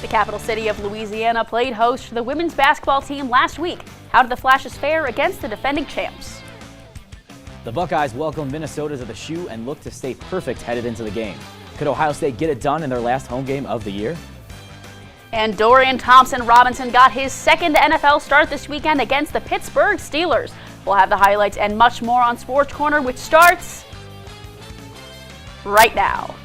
The capital city of Louisiana played host to the women's basketball team last week. How did the Flashes fare against the defending champs? The Buckeyes welcomed Minnesota to the Shoe and looked to stay perfect headed into the game. Could Ohio State get it done in their last home game of the year? And Dorian Thompson-Robinson got his second NFL start this weekend against the Pittsburgh Steelers. We'll have the highlights and much more on Sports Corner, which starts right now.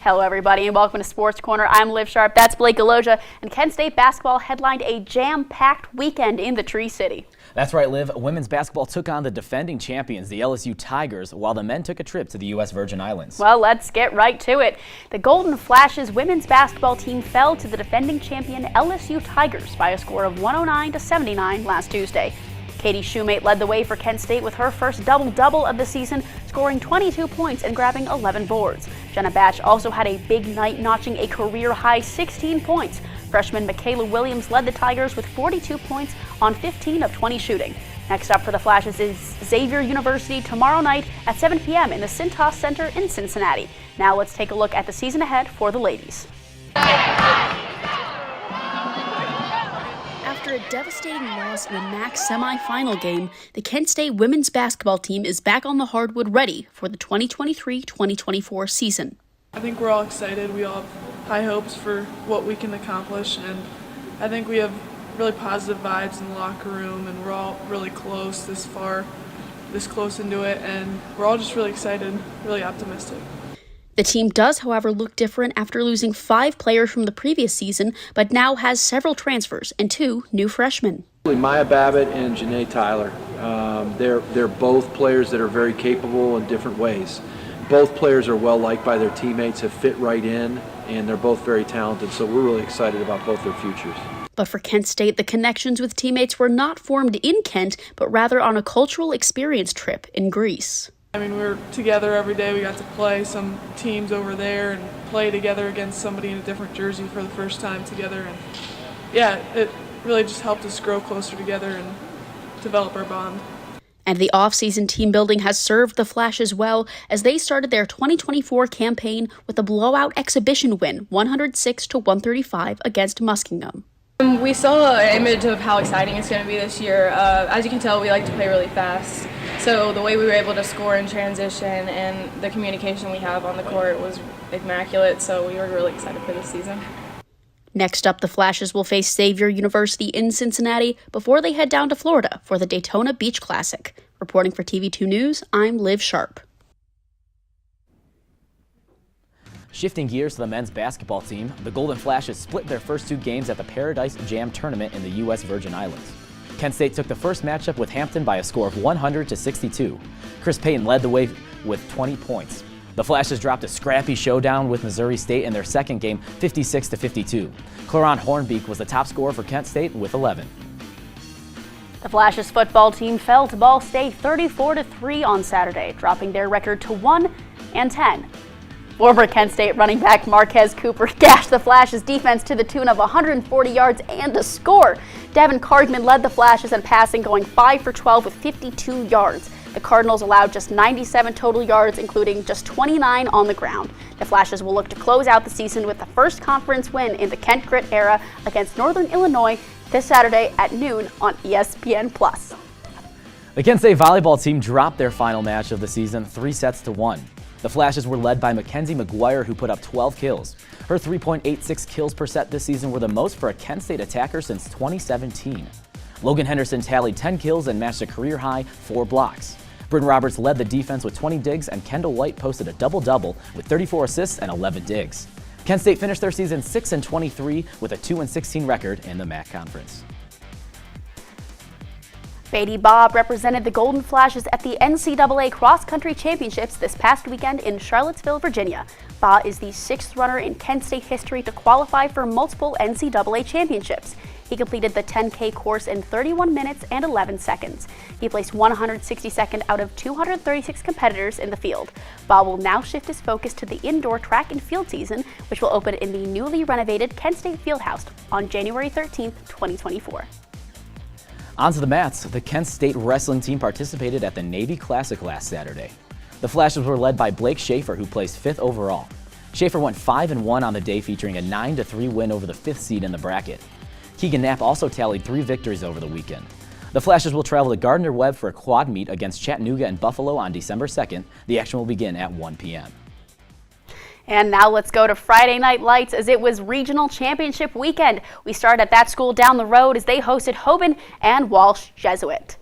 Hello everybody and welcome to Sports Corner. I'm Liv Sharp, that's Blake Aloja, and Kent State basketball headlined a jam-packed weekend in the Tree City. That's right, Liv. Women's basketball took on the defending champions, the LSU Tigers, while the men took a trip to the U.S. Virgin Islands. Well, let's get right to it. The Golden Flashes women's basketball team fell to the defending champion LSU Tigers by a score of 109-79 last Tuesday. Katie Shoemate led the way for Kent State with her first double-double of the season, scoring 22 points and grabbing 11 boards. Jenna Batch also had a big night, notching a career-high 16 points. Freshman Michaela Williams led the Tigers with 42 points on 15 of 20 shooting. Next up for the Flashes is Xavier University tomorrow night at 7 p.m. in the Cintas Center in Cincinnati. Now let's take a look at the season ahead for the ladies. After a devastating loss in a MAC semifinal game, the Kent State women's basketball team is back on the hardwood ready for the 2023-2024 season. I think we're all excited. We all have high hopes for what we can accomplish, and I think we have really positive vibes in the locker room, and we're all really close this close into it, and we're all just really excited, really optimistic. The team does, however, look different after losing 5 players from the previous season, but now has several transfers and 2 new freshmen. Maya Babbitt and Janae Tyler. They're both players that are very capable in different ways. Both players are well liked by their teammates, have fit right in, and they're both very talented, so we're really excited about both their futures. But for Kent State, the connections with teammates were not formed in Kent, but rather on a cultural experience trip in Greece. I mean, we were together every day. We got to play some teams over there and play together against somebody in a different jersey for the first time together. And yeah, it really just helped us grow closer together and develop our bond. And the off-season team building has served the Flashes well as they started their 2024 campaign with a blowout exhibition win, 106-135 against Muskingum. We saw an image of how exciting it's going to be this year. As you can tell, we like to play really fast. So the way we were able to score in transition and the communication we have on the court was immaculate, so we were really excited for this season. Next up, the Flashes will face Xavier University in Cincinnati before they head down to Florida for the Daytona Beach Classic. Reporting for TV2 News, I'm Liv Sharp. Shifting gears to the men's basketball team, the Golden Flashes split their first 2 games at the Paradise Jam tournament in the U.S. Virgin Islands. Kent State took the first matchup with Hampton by a score of 100-62. Chris Payton led the way with 20 points. The Flashes dropped a scrappy showdown with Missouri State in their second game, 56-52. Claron Hornbeek was the top scorer for Kent State with 11. The Flashes football team fell to Ball State 34-3 on Saturday, dropping their record to 1-10. Former Kent State running back Marquez Cooper gashed the Flashes defense to the tune of 140 yards and a score. Devin Cardman led the Flashes in passing, going 5 for 12 with 52 yards. The Cardinals allowed just 97 total yards, including just 29 on the ground. The Flashes will look to close out the season with the first conference win in the Kent Grit era against Northern Illinois this Saturday at noon on ESPN+. The Kent State volleyball team dropped their final match of the season 3-1. The Flashes were led by Mackenzie McGuire, who put up 12 kills. Her 3.86 kills per set this season were the most for a Kent State attacker since 2017. Logan Henderson tallied 10 kills and matched a career-high 4 blocks. Britton Roberts led the defense with 20 digs, and Kendall White posted a double-double with 34 assists and 11 digs. Kent State finished their season 6-23 with a 2-16 record in the MAC Conference. Beatty Bobb represented the Golden Flashes at the NCAA Cross Country Championships this past weekend in Charlottesville, Virginia. Bobb is the 6th runner in Kent State history to qualify for multiple NCAA championships. He completed the 10K course in 31 minutes and 11 seconds. He placed 162nd out of 236 competitors in the field. Bob will now shift his focus to the indoor track and field season, which will open in the newly renovated Kent State Fieldhouse on January 13th, 2024. On to the mats. The Kent State wrestling team participated at the Navy Classic last Saturday. The Flashes were led by Blake Schaefer, who placed 5th overall. Schaefer went 5-1 on the day, featuring a 9-3 win over the 5th seed in the bracket. Keegan Knapp also tallied 3 victories over the weekend. The Flashes will travel to Gardner-Webb for a quad meet against Chattanooga and Buffalo on December 2nd. The action will begin at 1 p.m. And now let's go to Friday Night Lights, as it was regional championship weekend. We start at that school down the road as they hosted Hoban and Walsh Jesuit.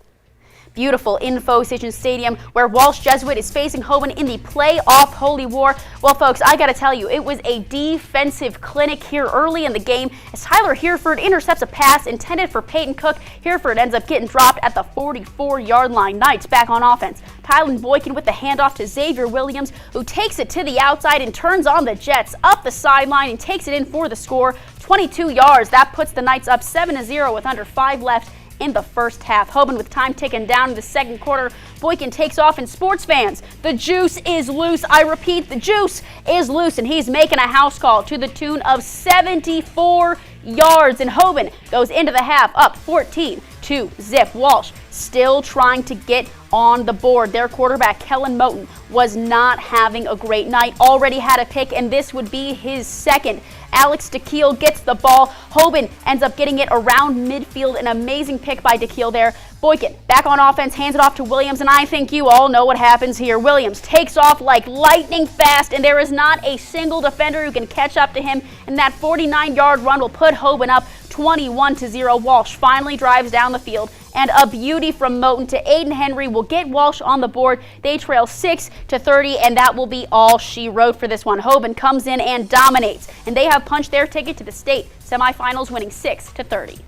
Beautiful Info Station Stadium, where Walsh Jesuit is facing Hoban in the playoff Holy War. Well, folks, I gotta tell you, it was a defensive clinic here early in the game as Tyler Hereford intercepts a pass intended for Peyton Cook. Hereford ends up getting dropped at the 44-yard line. Knights back on offense. Tylen Boykin with the handoff to Xavier Williams, who takes it to the outside and turns on the Jets up the sideline and takes it in for the score. 22 yards. That puts the Knights up 7-0 with under 5 left in the first half. Hoban with time ticking down in the second quarter. Boykin takes off, and sports fans, the juice is loose. I repeat, the juice is loose, and he's making a house call to the tune of 74 yards. And Hoban goes into the half up 14-0. Walsh still trying to get on the board. Their quarterback, Kellen Moten, was not having a great night. Already had a pick, and this would be his second. Alex DeKeel gets the ball. Hoban ends up getting it around midfield. An amazing pick by DeKeel there. Boykin back on offense, hands it off to Williams, and I think you all know what happens here. Williams takes off like lightning fast, and there is not a single defender who can catch up to him, and that 49-yard run will put Hoban up 21-0. Walsh finally drives down the field, and a beauty from Moten to Aiden Henry will get Walsh on the board. They trail 6-30, and that will be all she wrote for this one. Hoban comes in and dominates, and they have punched their ticket to the state semifinals, winning 6-30.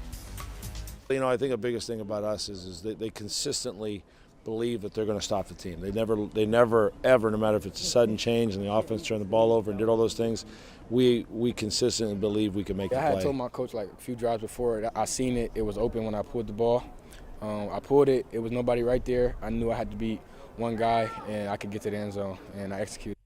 You know, I think the biggest thing about us is that they consistently believe that they're going to stop the team. They never ever, no matter if it's a sudden change and the offense turned the ball over and did all those things, we consistently believe we can make the play. I had told my coach like a few drives before, I seen it. It was open when I pulled the ball. I pulled it. It was nobody right there. I knew I had to beat one guy, and I could get to the end zone, and I executed.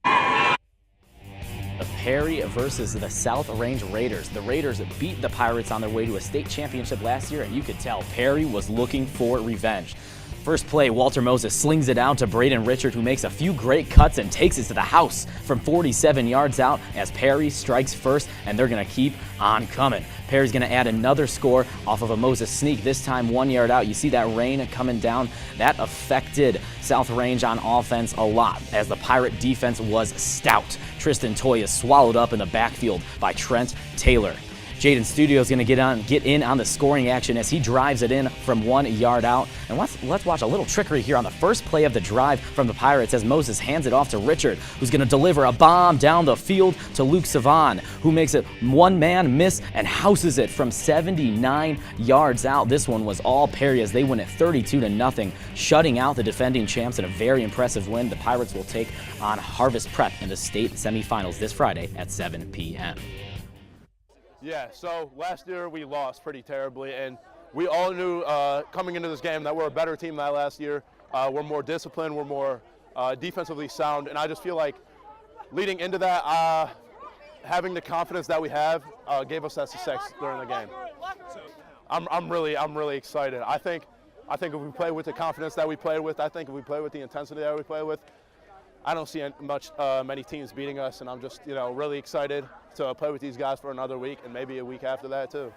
Perry versus the South Range Raiders. The Raiders beat the Pirates on their way to a state championship last year, and you could tell Perry was looking for revenge. First play, Walter Moses slings it out to Braden Richard, who makes a few great cuts and takes it to the house from 47 yards out as Perry strikes first, and they're going to keep on coming. Perry's going to add another score off of a Moses sneak, this time 1 yard out. You see that rain coming down. That affected South Range on offense a lot as the Pirate defense was stout. Tristan Toy is swallowed up in the backfield by Trent Taylor. Jaden Studio is going to get in on the scoring action as he drives it in from 1 yard out. And let's watch a little trickery here on the first play of the drive from the Pirates as Moses hands it off to Richard, who's going to deliver a bomb down the field to Luke Savan, who makes it one-man miss and houses it from 79 yards out. This one was all Perry as they win it 32-0, shutting out the defending champs in a very impressive win. The Pirates will take on Harvest Prep in the state semifinals this Friday at 7 p.m. Yeah, so last year we lost pretty terribly, and we all knew coming into this game that we're a better team than last year. We're more disciplined, we're more defensively sound, and I just feel like leading into that, having the confidence that we have gave us that success during the game. I'm really excited. I think if we play with the confidence that we played with, I think if we play with the intensity that we play with, I don't see many teams beating us, and I'm just really excited to play with these guys for another week and maybe a week after that too.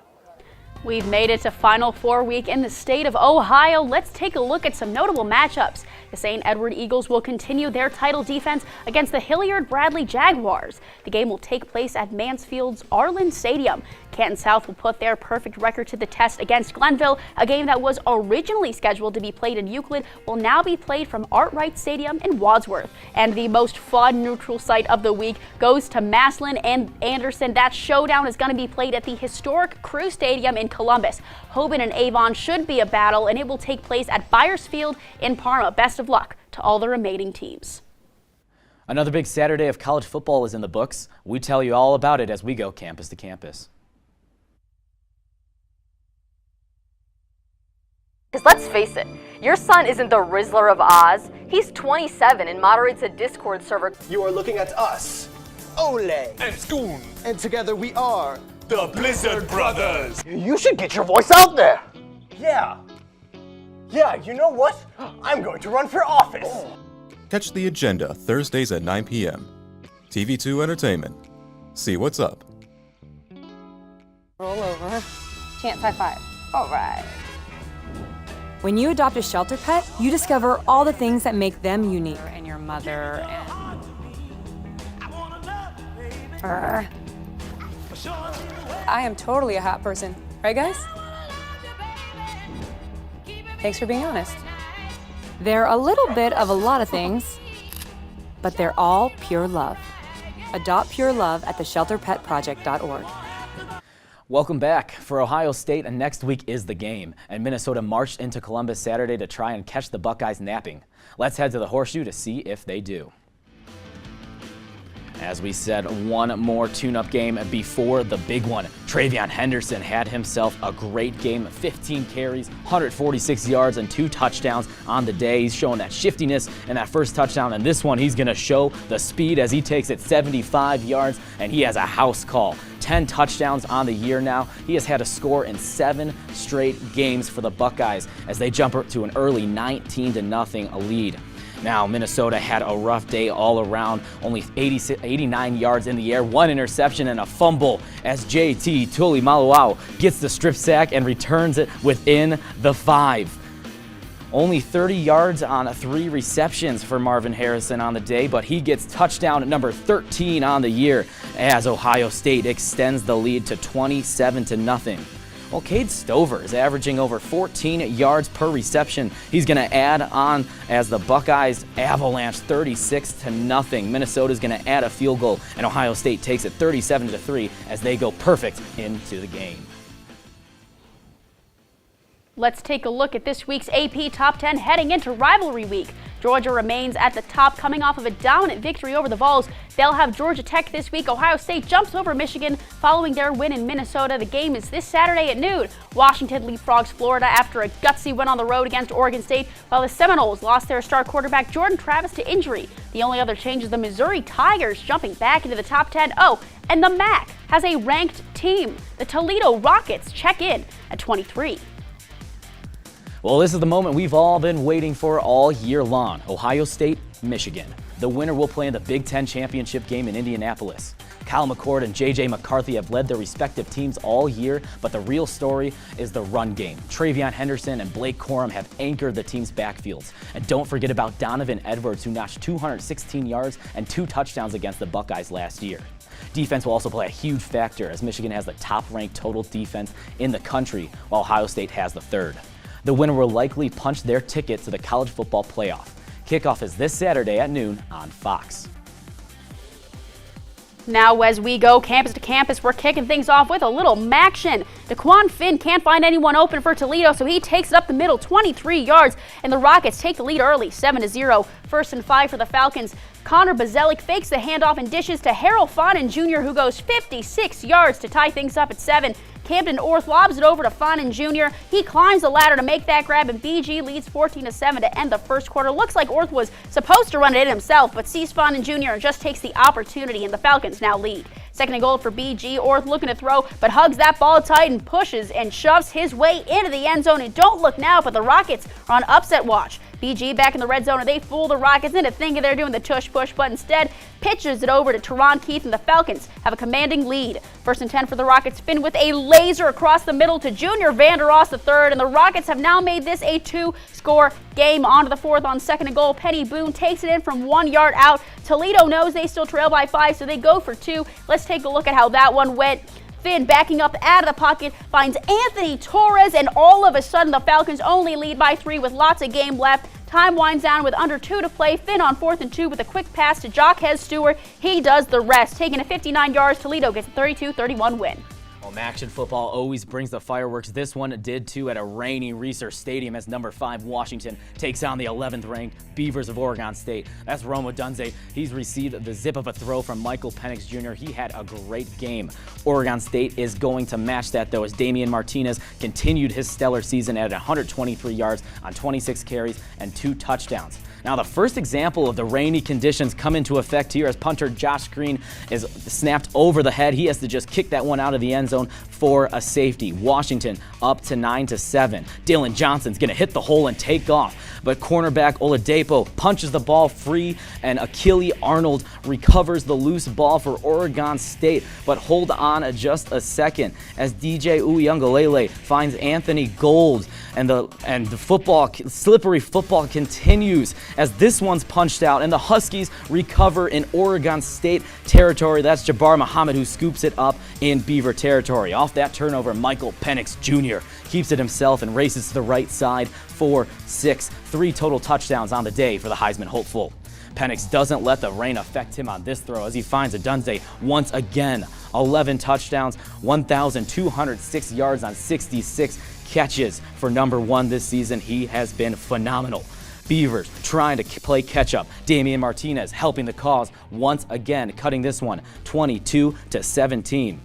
We've made it to Final Four week in the state of Ohio. Let's take a look at some notable matchups. The St. Edward Eagles will continue their title defense against the Hilliard-Bradley Jaguars. The game will take place at Mansfield's Arlen Stadium. Canton South will put their perfect record to the test against Glenville. A game that was originally scheduled to be played in Euclid will now be played from Artwright Stadium in Wadsworth. And the most fun neutral site of the week goes to Maslin and Anderson. That showdown is going to be played at the historic Crew Stadium in Columbus. Hoban and Avon should be a battle, and it will take place at Byers Field in Parma. Best of luck to all the remaining teams. Another big Saturday of college football is in the books. We tell you all about it as we go campus to campus. Because let's face it, your son isn't the Rizzler of Oz. He's 27 and moderates a Discord server. You are looking at us, Ole and Scoon, and together we are the Blizzard Brothers. You should get your voice out there. Yeah, you know what? I'm going to run for office. Catch The Agenda Thursdays at 9 p.m. TV2 Entertainment. See what's up. Roll over. Chance high five. All right. When you adopt a shelter pet, you discover all the things that make them unique. And your mother and... I am totally a hot person. Right, guys? Thanks for being honest. They're a little bit of a lot of things, but they're all pure love. Adopt pure love at theshelterpetproject.org. Welcome back. For Ohio State, and next week is the game, and Minnesota marched into Columbus Saturday to try and catch the Buckeyes napping. Let's head to the Horseshoe to see if they do. As we said, one more tune-up game before the big one. TreVeyon Henderson had himself a great game, 15 carries, 146 yards, and 2 touchdowns on the day. He's showing that shiftiness in that first touchdown, and this one he's going to show the speed as he takes it 75 yards, and he has a house call. 10 touchdowns on the year now. He has had a score in 7 straight games for the Buckeyes as they jump to an early 19-0 lead. Now, Minnesota had a rough day all around, only 89 yards in the air, 1 interception and a fumble as JT Tuimoloau gets the strip sack and returns it within the 5. Only 30 yards on 3 receptions for Marvin Harrison on the day, but he gets touchdown at number 13 on the year as Ohio State extends the lead to 27-0. Well, Cade Stover is averaging over 14 yards per reception. He's going to add on as the Buckeyes avalanche 36-0. Minnesota's going to add a field goal, and Ohio State takes it 37-3 as they go perfect into the game. Let's take a look at this week's AP Top 10 heading into rivalry week. Georgia remains at the top, coming off of a dominant victory over the Vols. They'll have Georgia Tech this week. Ohio State jumps over Michigan following their win in Minnesota. The game is this Saturday at noon. Washington leapfrogs Florida after a gutsy win on the road against Oregon State, while the Seminoles lost their star quarterback Jordan Travis to injury. The only other change is the Missouri Tigers jumping back into the top 10. Oh, and the MAC has a ranked team. The Toledo Rockets check in at 23. Well, this is the moment we've all been waiting for all year long. Ohio State, Michigan. The winner will play in the Big Ten championship game in Indianapolis. Kyle McCord and J.J. McCarthy have led their respective teams all year, but the real story is the run game. TreVeyon Henderson and Blake Corum have anchored the team's backfields. And don't forget about Donovan Edwards, who notched 216 yards and 2 touchdowns against the Buckeyes last year. Defense will also play a huge factor as Michigan has the top-ranked total defense in the country, while Ohio State has the 3rd. The winner will likely punch their ticket to the college football playoff. Kickoff is this Saturday at noon on Fox. Now as we go campus to campus, we're kicking things off with a little MACtion. DeQuan Finn can't find anyone open for Toledo, so he takes it up the middle, 23 yards, and the Rockets take the lead early, 7-0. 1st and 5 for the Falcons. Connor Bazelik fakes the handoff and dishes to Harold Fonan Jr., who goes 56 yards to tie things up at 7. Camden Orth lobs it over to Fonan Jr. He climbs the ladder to make that grab, and BG leads 14-7 to end the first quarter. Looks like Orth was supposed to run it in himself, but sees Fonan Jr. and just takes the opportunity, and the Falcons now lead. 2nd and goal for BG. Orth looking to throw, but hugs that ball tight and pushes and shoves his way into the end zone. And don't look now, but the Rockets are on upset watch. BG back in the red zone, and they fool the Rockets into thinking they're doing the tush-push, but instead pitches it over to Teron Keith, and the Falcons have a commanding lead. 1st and 10 for the Rockets. Finn with a laser across the middle to Junior Vandeross III, and the Rockets have now made this a 2-score game. On to the 4th on 2nd and goal. Penny Boone takes it in from 1 yard out. Toledo knows they still trail by 5, so they go for 2. Let's take a look at how that one went. Finn backing up out of the pocket finds Anthony Torres, and all of a sudden the Falcons only lead by 3 with lots of game left. Time winds down with under 2 to play. Finn on 4th and 2 with a quick pass to Jockhez Stewart. He does the rest. Taking it 59 yards, Toledo gets a 32-31 win. Well, Action football always brings the fireworks. This one did too at a rainy Reser Stadium as number 5 Washington takes on the 11th ranked Beavers of Oregon State. That's Rome Odunze. He's received the zip of a throw from Michael Penix Jr. He had a great game. Oregon State is going to match that though as Damian Martinez continued his stellar season at 123 yards on 26 carries and 2 touchdowns. Now, the first example of the rainy conditions come into effect here as punter Josh Green is snapped over the head. He has to just kick that one out of the end zone for a safety. Washington up to 9-7. Dylan Johnson's going to hit the hole and take off, but cornerback Oladipo punches the ball free, and Achille Arnold recovers the loose ball for Oregon State. But hold on just a second as DJ Uiagalelei finds Anthony Gold, and the football, slippery football continues as this one's punched out, and the Huskies recover in Oregon State territory. That's Jabbar Muhammad who scoops it up in Beaver territory. Off that turnover, Michael Penix Jr. keeps it himself and races to the right side for 6. 3 total touchdowns on the day for the Heisman hopeful. Penix doesn't let the rain affect him on this throw as he finds Odunze once again. 11 touchdowns, 1,206 yards on 66 catches for number 1 this season. He has been phenomenal. Beavers trying to play catch-up. Damian Martinez helping the cause once again, cutting this one 22-17.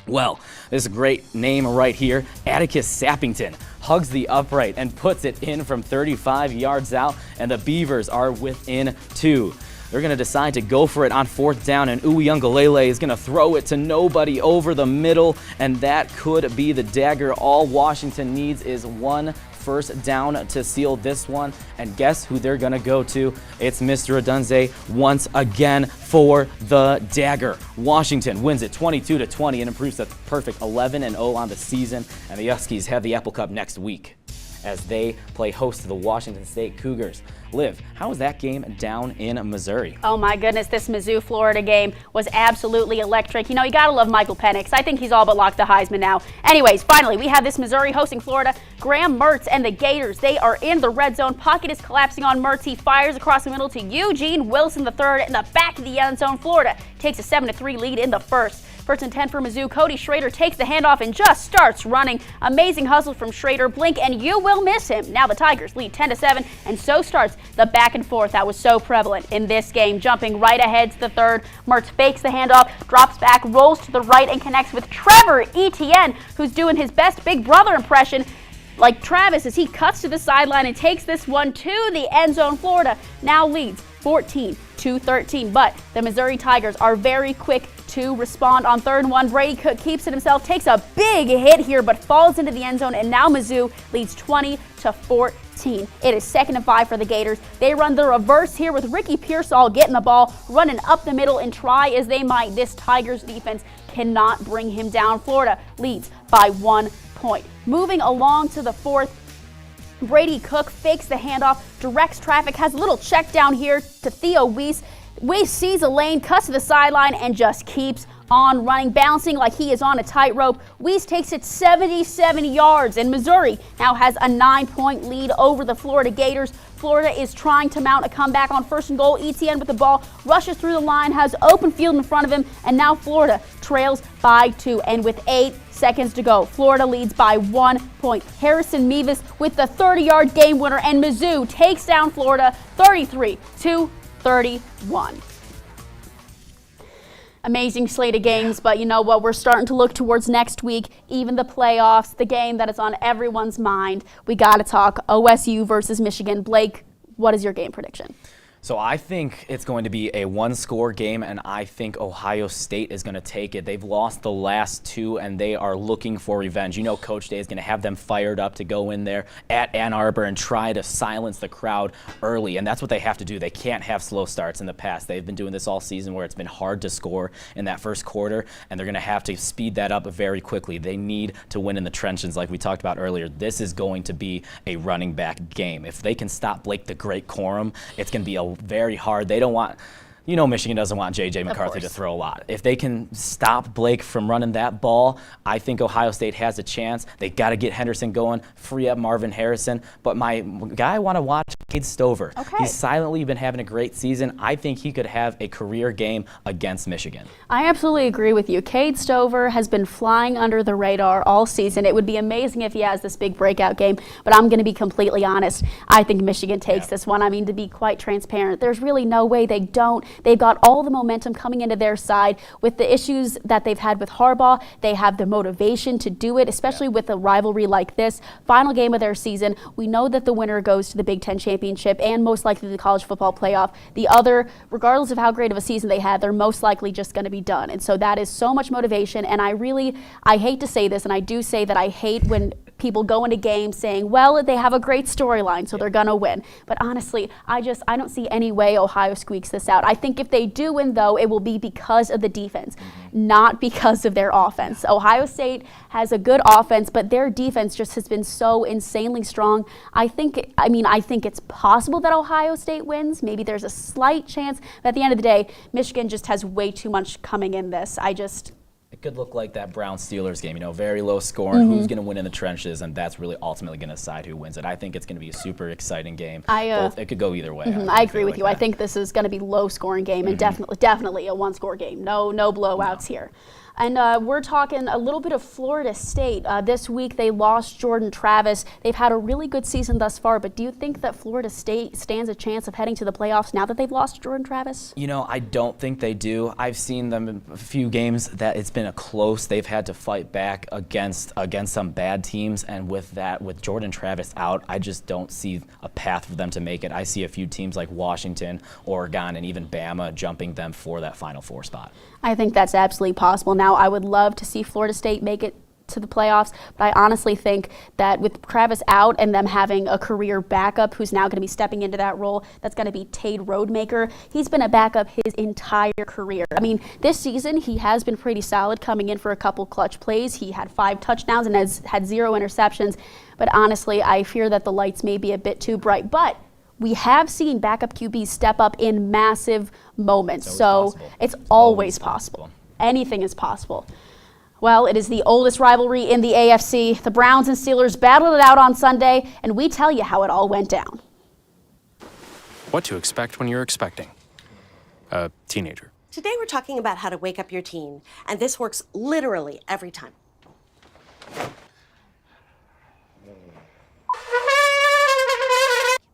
Well, this is a great name right here. Atticus Sappington hugs the upright and puts it in from 35 yards out, and the Beavers are within 2. They're going to decide to go for it on 4th down, and Uiagalelei is going to throw it to nobody over the middle, and that could be the dagger. All Washington needs is 1 first down to seal this one, and guess who they're going to go to? It's Mr. Odunze once again for the dagger. Washington wins it 22-20 and improves to perfect 11-0 on the season, and the Huskies have the Apple Cup next week as they play host to the Washington State Cougars. Liv, how was that game down in Missouri? Oh my goodness, this Mizzou-Florida game was absolutely electric. You know, you gotta love Michael Penix. I think he's all but locked the Heisman now. Anyways, finally, we have this Missouri hosting Florida. Graham Mertz and the Gators, they are in the red zone. Pocket is collapsing on Mertz. He fires across the middle to Eugene Wilson III in the back of the end zone. Florida takes a 7-3 lead in the first. First and 10 for Mizzou. Cody Schrader takes the handoff and just starts running. Amazing hustle from Schrader. Blink and you will miss him. Now the Tigers lead 10-7, and so starts the back and forth that was so prevalent in this game. Jumping right ahead to the third, Mertz fakes the handoff, drops back, rolls to the right, and connects with Trevor Etienne, who's doing his best Big Brother impression like Travis as he cuts to the sideline and takes this one to the end zone. Florida now leads 14-13, but the Missouri Tigers are very quick to respond on 3rd and 1. Brady Cook keeps it himself, takes a big hit here, but falls into the end zone, and now Mizzou leads 20-14. It is 2nd and 5 for the Gators. They run the reverse here with Ricky Pearsall getting the ball, running up the middle, and try as they might, this Tigers defense cannot bring him down. Florida leads by 1 point. Moving along to the 4th, Brady Cook fakes the handoff, directs traffic, has a little check down here to Theo Weiss. Weiss sees a lane, cuts to the sideline, and just keeps on running, bouncing like he is on a tightrope. Weiss takes it 77 yards, and Missouri now has a 9-point lead over the Florida Gators. Florida is trying to mount a comeback on 1st and goal. Etienne with the ball, rushes through the line, has open field in front of him, and now Florida trails by 2. And with 8 seconds to go, Florida leads by 1 point. Harrison Mevis with the 30-yard game winner, and Mizzou takes down Florida 33-31. Amazing slate of games, but you know what? We're starting to look towards next week, even the playoffs, the game that is on everyone's mind. We got to talk OSU versus Michigan. Blake, what is your game prediction? So I think it's going to be a 1-score game, and I think Ohio State is going to take it. They've lost the last 2, and they are looking for revenge. You know Coach Day is going to have them fired up to go in there at Ann Arbor and try to silence the crowd early, and that's what they have to do. They can't have slow starts in the past. They've been doing this all season where it's been hard to score in that first quarter, and they're going to have to speed that up very quickly. They need to win in the trenches like we talked about earlier. This is going to be a running back game. If they can stop Blake the Great Corum, it's going to be a very hard. They don't want, you know, Michigan doesn't want J.J. McCarthy to throw a lot. If they can stop Blake from running that ball, I think Ohio State has a chance. They got to get Henderson going, free up Marvin Harrison. But my guy I want to watch Cade Stover. Okay. He's silently been having a great season. I think he could have a career game against Michigan. I absolutely agree with you. Cade Stover has been flying under the radar all season. It would be amazing if he has this big breakout game, but I'm going to be completely honest. I think Michigan takes this one. I mean, to be quite transparent, there's really no way they don't. They've got all the momentum coming into their side with the issues that they've had with Harbaugh. They have the motivation to do it, especially with a rivalry like this. Final game of their season. We know that the winner goes to the Big Ten championship and most likely the college football playoff. The other, regardless of how great of a season they had, they're most likely just going to be done. And so that is so much motivation. And I hate to say this, and I do say that I hate when people go into games saying, well, they have a great storyline, so they're going to win. But honestly, I don't see any way Ohio squeaks this out. I think if they do win, though, it will be because of the defense, not because of their offense. Ohio State has a good offense, but their defense just has been so insanely strong. I think it's possible that Ohio State wins. Maybe there's a slight chance, but at the end of the day, Michigan just has way too much coming in this. It could look like that Browns-Steelers game, very low scoring, who's going to win in the trenches, and that's really ultimately going to decide who wins it. I think it's going to be a super exciting game. It could go either way. I agree with you. I think this is going to be low scoring game and definitely a one-score game. No blowouts here. And we're talking a little bit of Florida State. This week they lost Jordan Travis. They've had a really good season thus far, but do you think that Florida State stands a chance of heading to the playoffs now that they've lost Jordan Travis? I don't think they do. I've seen them in a few games that it's been a close. They've had to fight back against some bad teams, and with Jordan Travis out, I just don't see a path for them to make it. I see a few teams like Washington, Oregon, and even Bama jumping them for that Final Four spot. I think that's absolutely possible. Now, I would love to see Florida State make it to the playoffs, but I honestly think that with Travis out and them having a career backup who's now going to be stepping into that role, that's going to be Tate Rodemaker. He's been a backup his entire career. I mean, this season he has been pretty solid, coming in for a couple clutch plays. He had 5 touchdowns and has had 0 interceptions, but honestly, I fear that the lights may be a bit too bright. But we have seen backup QBs step up in massive moments, it's always possible. Anything is possible. Well, it is the oldest rivalry in the AFC. The Browns and Steelers battled it out on Sunday, and we tell you how it all went down. What to expect when you're expecting a teenager. Today we're talking about how to wake up your teen, and this works literally every time.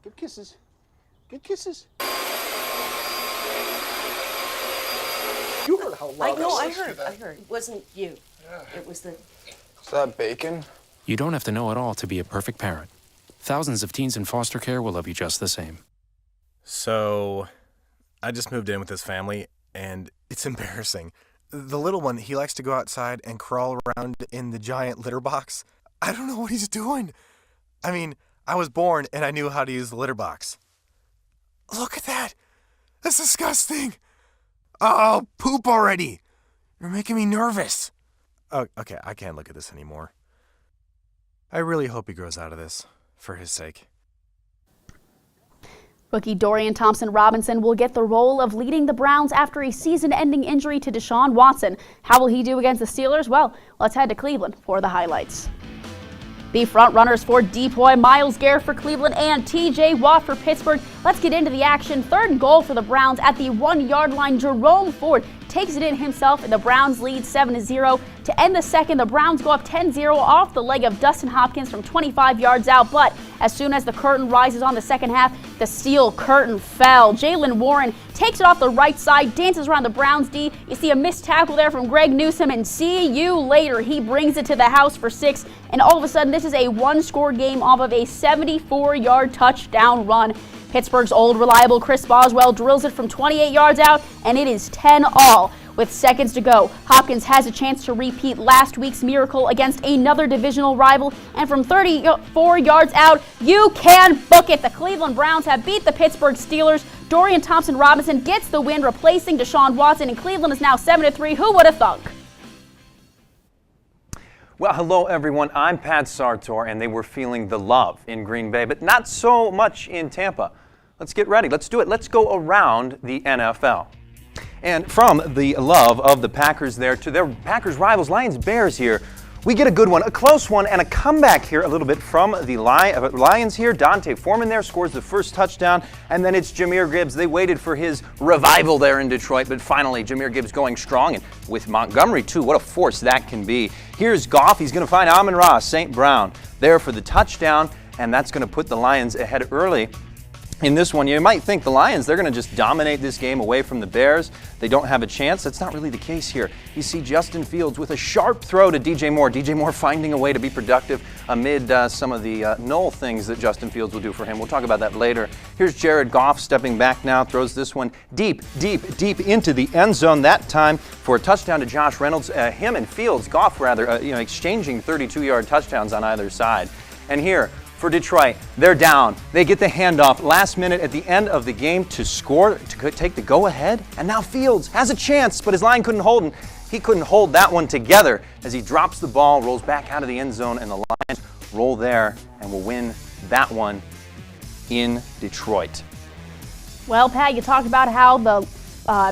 Good kisses. Good kisses. You heard how loud I heard. It wasn't you. Yeah. It was the... Is that bacon? You don't have to know it all to be a perfect parent. Thousands of teens in foster care will love you just the same. So, I just moved in with this family, and it's embarrassing. The little one, he likes to go outside and crawl around in the giant litter box. I don't know what he's doing. I mean, I was born and I knew how to use the litter box. Look at that! That's disgusting! Oh, poop already! You're making me nervous. Oh, okay, I can't look at this anymore. I really hope he grows out of this, for his sake. Rookie Dorian Thompson-Robinson will get the role of leading the Browns after a season-ending injury to Deshaun Watson. How will he do against the Steelers? Well, let's head to Cleveland for the highlights. The front runners for DPOY, Myles Garrett for Cleveland and TJ Watt for Pittsburgh. Let's get into the action. 3rd and goal for the Browns at the 1-yard line. Jerome Ford takes it in himself, and the Browns lead 7-0. To end the second, the Browns go up 10-0 off the leg of Dustin Hopkins from 25 yards out. But as soon as the curtain rises on the second half, the steel curtain fell. Jalen Warren takes it off the right side, dances around the Browns D. You see a missed tackle there from Greg Newsome, and see you later. He brings it to the house for 6, and all of a sudden this is a 1-score game off of a 74-yard touchdown run. Pittsburgh's old reliable Chris Boswell drills it from 28 yards out, and it is 10-all. With seconds to go, Hopkins has a chance to repeat last week's miracle against another divisional rival, and from 34 yards out, you can book it. The Cleveland Browns have beat the Pittsburgh Steelers. Dorian Thompson-Robinson gets the win, replacing Deshaun Watson, and Cleveland is now 7-3. Who would have thunk? Well, hello everyone, I'm Pat Sartor, and they were feeling the love in Green Bay, but not so much in Tampa. Let's get ready, let's do it. Let's go around the NFL. And from the love of the Packers there to their Packers rivals, Lions Bears here, We get a good one, a close one, and a comeback here a little bit from the Lions here. Dante Foreman there scores the first touchdown, and then it's Jahmyr Gibbs. They waited for his revival there in Detroit, but finally Jahmyr Gibbs going strong, and with Montgomery too, what a force that can be. Here's Goff. He's going to find Amon-Ra St. Brown there for the touchdown, and that's going to put the Lions ahead early. In this one, you might think the Lions, they're going to just dominate this game away from the Bears. They don't have a chance. That's not really the case here. You see Justin Fields with a sharp throw to DJ Moore. DJ Moore finding a way to be productive amid some of the null things that Justin Fields will do for him. We'll talk about that later. Here's Jared Goff stepping back now, throws this one deep into the end zone that time for a touchdown to Josh Reynolds. Him and Fields, Goff rather, exchanging 32-yard touchdowns on either side. And here, for Detroit, they're down. They get the handoff last minute at the end of the game to score, to take the go-ahead. And now Fields has a chance, but his line couldn't hold him. He couldn't hold that one together as he drops the ball, rolls back out of the end zone, and the Lions roll there and will win that one in Detroit. Well, Pat, you talked about how the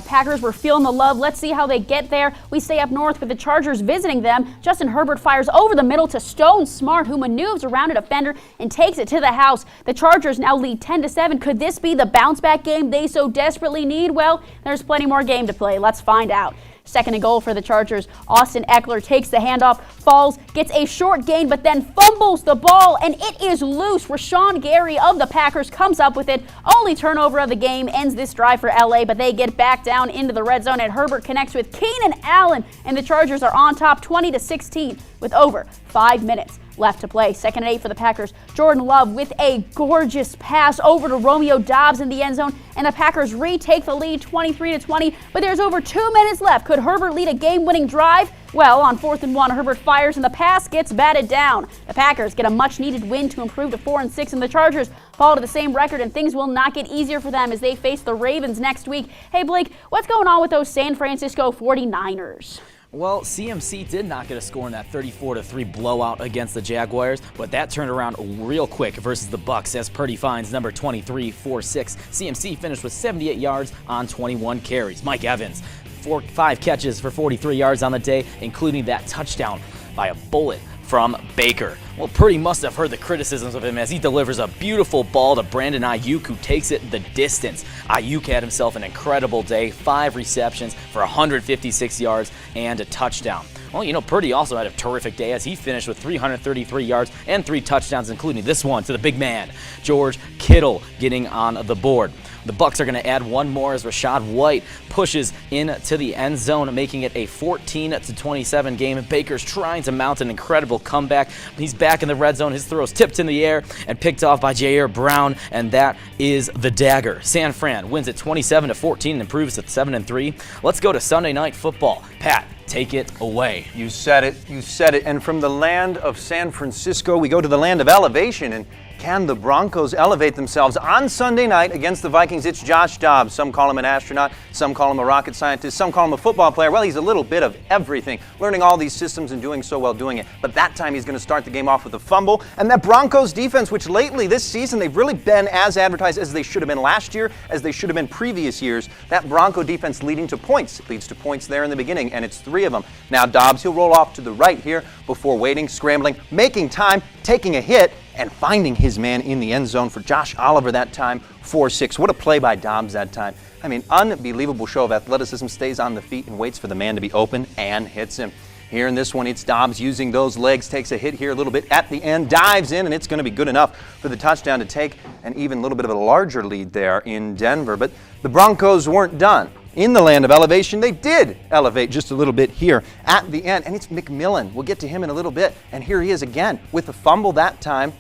Packers were feeling the love. Let's see how they get there. We stay up north with the Chargers visiting them. Justin Herbert fires over the middle to Stone Smart, who maneuvers around a defender and takes it to the house. The Chargers now lead 10-7. Could this be the bounce-back game they so desperately need? Well, there's plenty more game to play. Let's find out. Second and goal for the Chargers. Austin Eckler takes the handoff, falls, gets a short gain, but then fumbles the ball, and it is loose. Rashawn Gary of the Packers comes up with it. Only turnover of the game ends this drive for LA, but they get back down into the red zone, and Herbert connects with Keenan Allen, and the Chargers are on top 20-16 with over 5 minutes left to play. 2nd and 8 for the Packers. Jordan Love with a gorgeous pass over to Romeo Doubs in the end zone, and the Packers retake the lead 23-20, but there's over 2 minutes left. Could Herbert lead a game-winning drive? Well, on 4th and 1, Herbert fires and the pass gets batted down. The Packers get a much-needed win to improve to 4-6, and the Chargers fall to the same record, and things will not get easier for them as they face the Ravens next week. Hey, Blake, what's going on with those San Francisco 49ers? Well, CMC did not get a score in that 34-3 blowout against the Jaguars, but that turned around real quick versus the Bucs as Purdy finds number 23 for 6. CMC finished with 78 yards on 21 carries. Mike Evans, 5 catches for 43 yards on the day, including that touchdown by a bullet from Baker. Well, Purdy must have heard the criticisms of him as he delivers a beautiful ball to Brandon Ayuk, who takes it the distance. Ayuk had himself an incredible day, 5 receptions for 156 yards and a touchdown. Well, Purdy also had a terrific day as he finished with 333 yards and 3 touchdowns, including this one to the big man, George Kittle, getting on the board. The Bucs are going to add one more as Rachaad White pushes into the end zone, making it a 14-27 game. Baker's trying to mount an incredible comeback. He's back in the red zone. His throw's tipped in the air and picked off by Jair Brown, and that is the dagger. San Fran wins it 27-14 and improves to 7-3. Let's go to Sunday Night Football. Pat, take it away. You said it. And from the land of San Francisco, we go to the land of elevation. And can the Broncos elevate themselves on Sunday night against the Vikings? It's Josh Dobbs. Some call him an astronaut, some call him a rocket scientist, some call him a football player. Well, he's a little bit of everything, learning all these systems and doing so well doing it. But that time he's going to start the game off with a fumble. And that Broncos defense, which lately this season they've really been as advertised as they should have been last year, as they should have been previous years, that Bronco defense leading to points. It leads to points there in the beginning, and it's 3 of them. Now Dobbs, he'll roll off to the right here before waiting, scrambling, making time, taking a hit, and finding his man in the end zone for Josh Oliver that time, 4-6. What a play by Dobbs that time. I mean, unbelievable show of athleticism, stays on the feet and waits for the man to be open and hits him. Here in this one, it's Dobbs using those legs, takes a hit here a little bit at the end, dives in, and it's going to be good enough for the touchdown to take an even little bit of a larger lead there in Denver. But the Broncos weren't done. In the land of elevation, they did elevate just a little bit here at the end, and it's McMillan. We'll get to him in a little bit, and here he is again with a fumble that time.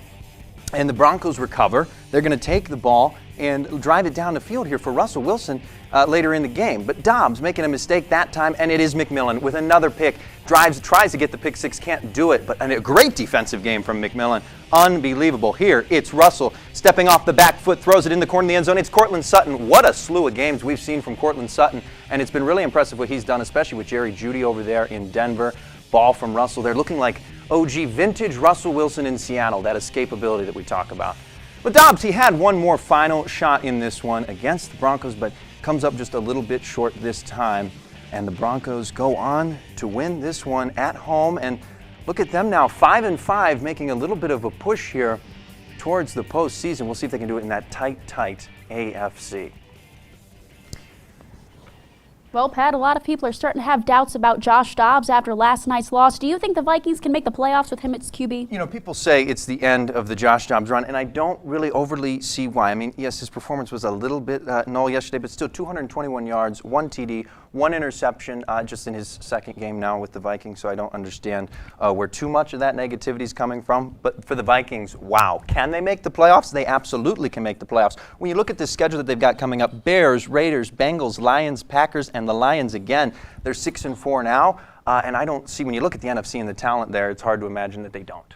And the Broncos recover. They're going to take the ball and drive it down the field here for Russell Wilson later in the game. But Dobbs making a mistake that time, and it is McMillan with another pick. Tries to get the pick 6, can't do it, but a great defensive game from McMillan. Unbelievable. Here, it's Russell stepping off the back foot, throws it in the corner of the end zone. It's Courtland Sutton. What a slew of games we've seen from Courtland Sutton, and it's been really impressive what he's done, especially with Jerry Jeudy over there in Denver. Ball from Russell. They're looking like OG vintage Russell Wilson in Seattle, that escapability that we talk about. But Dobbs, he had one more final shot in this one against the Broncos, but comes up just a little bit short this time. And the Broncos go on to win this one at home. And look at them now, 5-5, making a little bit of a push here towards the postseason. We'll see if they can do it in that tight AFC. Well, Pat, a lot of people are starting to have doubts about Josh Dobbs after last night's loss. Do you think the Vikings can make the playoffs with him at QB? You know, people say it's the end of the Josh Dobbs run, and I don't really overly see why. I mean, yes, his performance was a little bit null yesterday, but still 221 yards, 1 TD, 1 interception just in his second game now with the Vikings, so I don't understand where too much of that negativity is coming from. But for the Vikings, wow. Can they make the playoffs? They absolutely can make the playoffs. When you look at the schedule that they've got coming up, Bears, Raiders, Bengals, Lions, Packers, and the Lions again, they're 6-4 now, and I don't see, when you look at the NFC and the talent there, it's hard to imagine that they don't.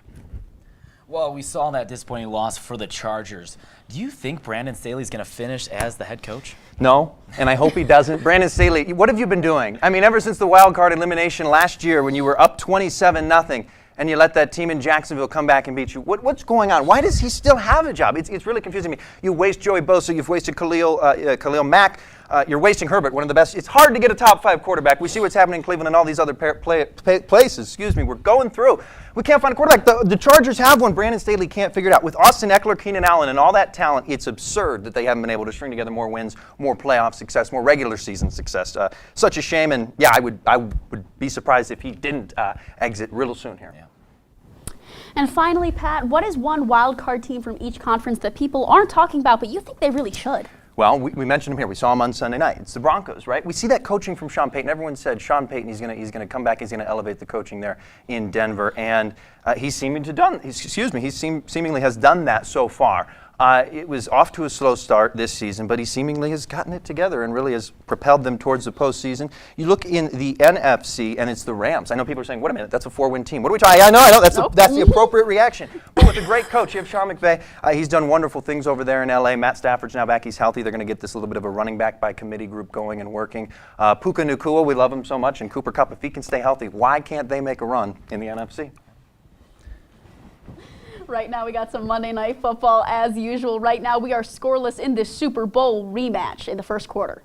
Well, we saw that disappointing loss for the Chargers. Do you think Brandon Staley's going to finish as the head coach? No, and I hope he doesn't. Brandon Staley, what have you been doing? I mean, ever since the wild card elimination last year when you were up 27-0 and you let that team in Jacksonville come back and beat you, what's going on? Why does he still have a job? It's really confusing me. You waste Joey Bosa, you've wasted Khalil Mack, you're wasting Herbert, one of the best. It's hard to get a top 5 quarterback. We see what's happening in Cleveland and all these other places. We're going through. We can't find a quarterback. The Chargers have one. Brandon Staley can't figure it out. With Austin Eckler, Keenan Allen, and all that talent, it's absurd that they haven't been able to string together more wins, more playoff success, more regular season success. Such a shame, and yeah, I would be surprised if he didn't exit real soon here. Yeah. And finally, Pat, what is one wild card team from each conference that people aren't talking about, but you think they really should? Well, we mentioned him here. We saw him on Sunday night. It's the Broncos, right? We see that coaching from Sean Payton. Everyone said Sean Payton, he's going to come back. He's going to elevate the coaching there in Denver, and he seemingly has done that so far. It was off to a slow start this season, but he seemingly has gotten it together and really has propelled them towards the postseason. You look in the NFC, and it's the Rams. I know people are saying, wait a minute, that's a 4-win team. What are we trying? I know, that's the appropriate reaction. But with a great coach, you have Sean McVay. He's done wonderful things over there in L.A. Matt Stafford's now back. He's healthy. They're going to get this little bit of a running back by committee group going and working. Puka Nacua, we love him so much, and Cooper Kupp, if he can stay healthy, why can't they make a run in the NFC? Right now we got some Monday Night Football as usual. Right now we are scoreless in this Super Bowl rematch in the first quarter.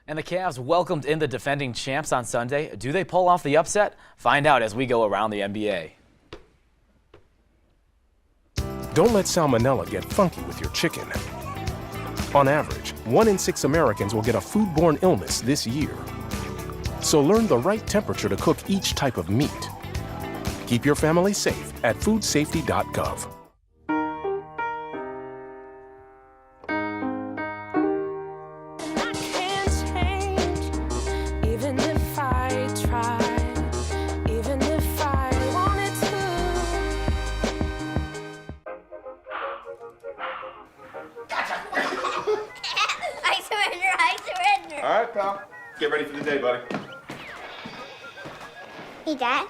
And the Cavs welcomed in the defending champs on Sunday. Do they pull off the upset? Find out as we go around the NBA. Don't let salmonella get funky with your chicken. On average, 1 in 6 Americans will get a foodborne illness this year. So learn the right temperature to cook each type of meat. Keep your family safe at foodsafety.gov. All right, pal. Get ready for the day, buddy. Hey, Dad.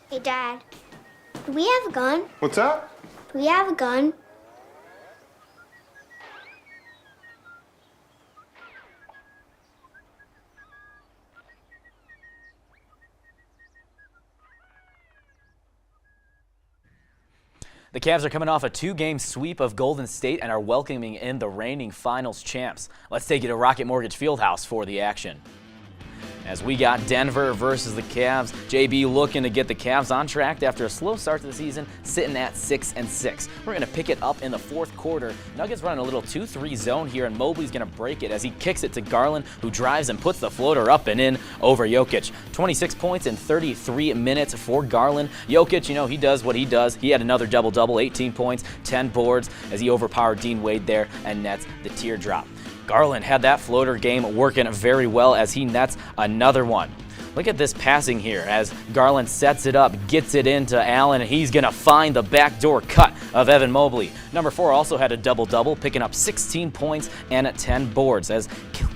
Hey, Dad. Do we have a gun? What's that? Do we have a gun? The Cavs are coming off a 2-game sweep of Golden State and are welcoming in the reigning finals champs. Let's take you to Rocket Mortgage Fieldhouse for the action. As we got Denver versus the Cavs, JB looking to get the Cavs on track after a slow start to the season, sitting at 6-6. We're going to pick it up in the fourth quarter. Nuggets running a little 2-3 zone here, and Mobley's going to break it as he kicks it to Garland, who drives and puts the floater up and in over Jokic. 26 points in 33 minutes for Garland. Jokic, you know, he does what he does. He had another double-double, 18 points, 10 boards as he overpowered Dean Wade there and nets the teardrop. Garland had that floater game working very well as he nets another one. Look at this passing here as Garland sets it up, gets it into Allen, and he's going to find the backdoor cut of Evan Mobley. Number 4 also had a double-double, picking up 16 points and 10 boards as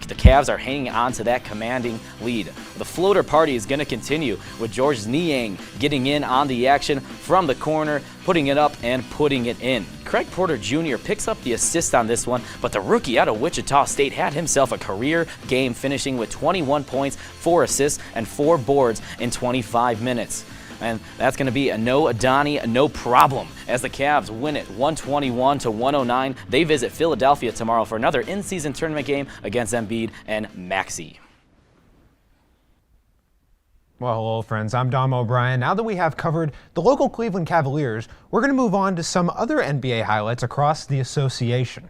the Cavs are hanging on to that commanding lead. The floater party is going to continue with Georges Niang getting in on the action from the corner, putting it up and putting it in. Craig Porter Jr. picks up the assist on this one, but the rookie out of Wichita State had himself a career game, finishing with 21 points, 4 assists, and 4 boards in 25 minutes. And that's going to be a no Donnie, no problem, as the Cavs win it 121-109. They visit Philadelphia tomorrow for another in-season tournament game against Embiid and Maxey. Well, hello friends, I'm Dom O'Brien. Now that we have covered the local Cleveland Cavaliers, we're going to move on to some other NBA highlights across the association.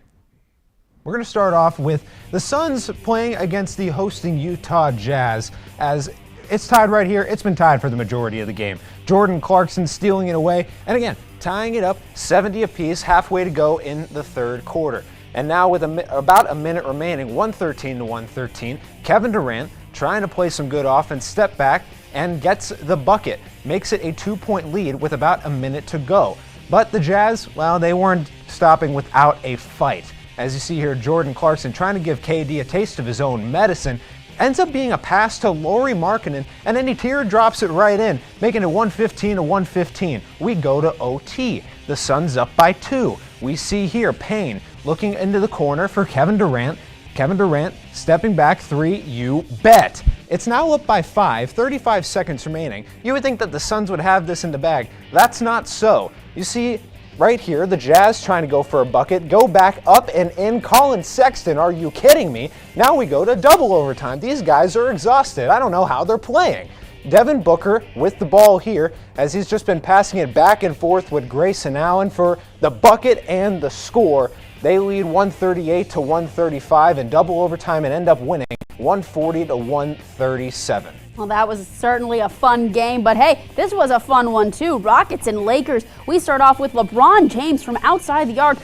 We're going to start off with the Suns playing against the hosting Utah Jazz, as it's tied right here. It's been tied for the majority of the game. Jordan Clarkson stealing it away, and again, tying it up 70 apiece, halfway to go in the third quarter. And now with about a minute remaining, 113 to 113, Kevin Durant trying to play some good offense, step back, and gets the bucket. Makes it a 2-point lead with about a minute to go. But the Jazz, well, they weren't stopping without a fight. As you see here, Jordan Clarkson trying to give KD a taste of his own medicine. Ends up being a pass to Lauri Markkanen, and then he teardrops it right in, making it 115 to 115. We go to OT. The Suns up by 2. We see here Payne looking into the corner for Kevin Durant. Kevin Durant stepping back 3, you bet. It's now up by 5, 35 seconds remaining. You would think that the Suns would have this in the bag. That's not so. You see right here, the Jazz trying to go for a bucket, go back up and in. Colin Sexton, are you kidding me? Now we go to double overtime. These guys are exhausted. I don't know how they're playing. Devin Booker with the ball here, as he's just been passing it back and forth with Grayson Allen for the bucket and the score. They lead 138 to 135 in double overtime and end up winning 140 to 137. Well, that was certainly a fun game, but hey, this was a fun one too. Rockets and Lakers. We start off with LeBron James from outside the arc,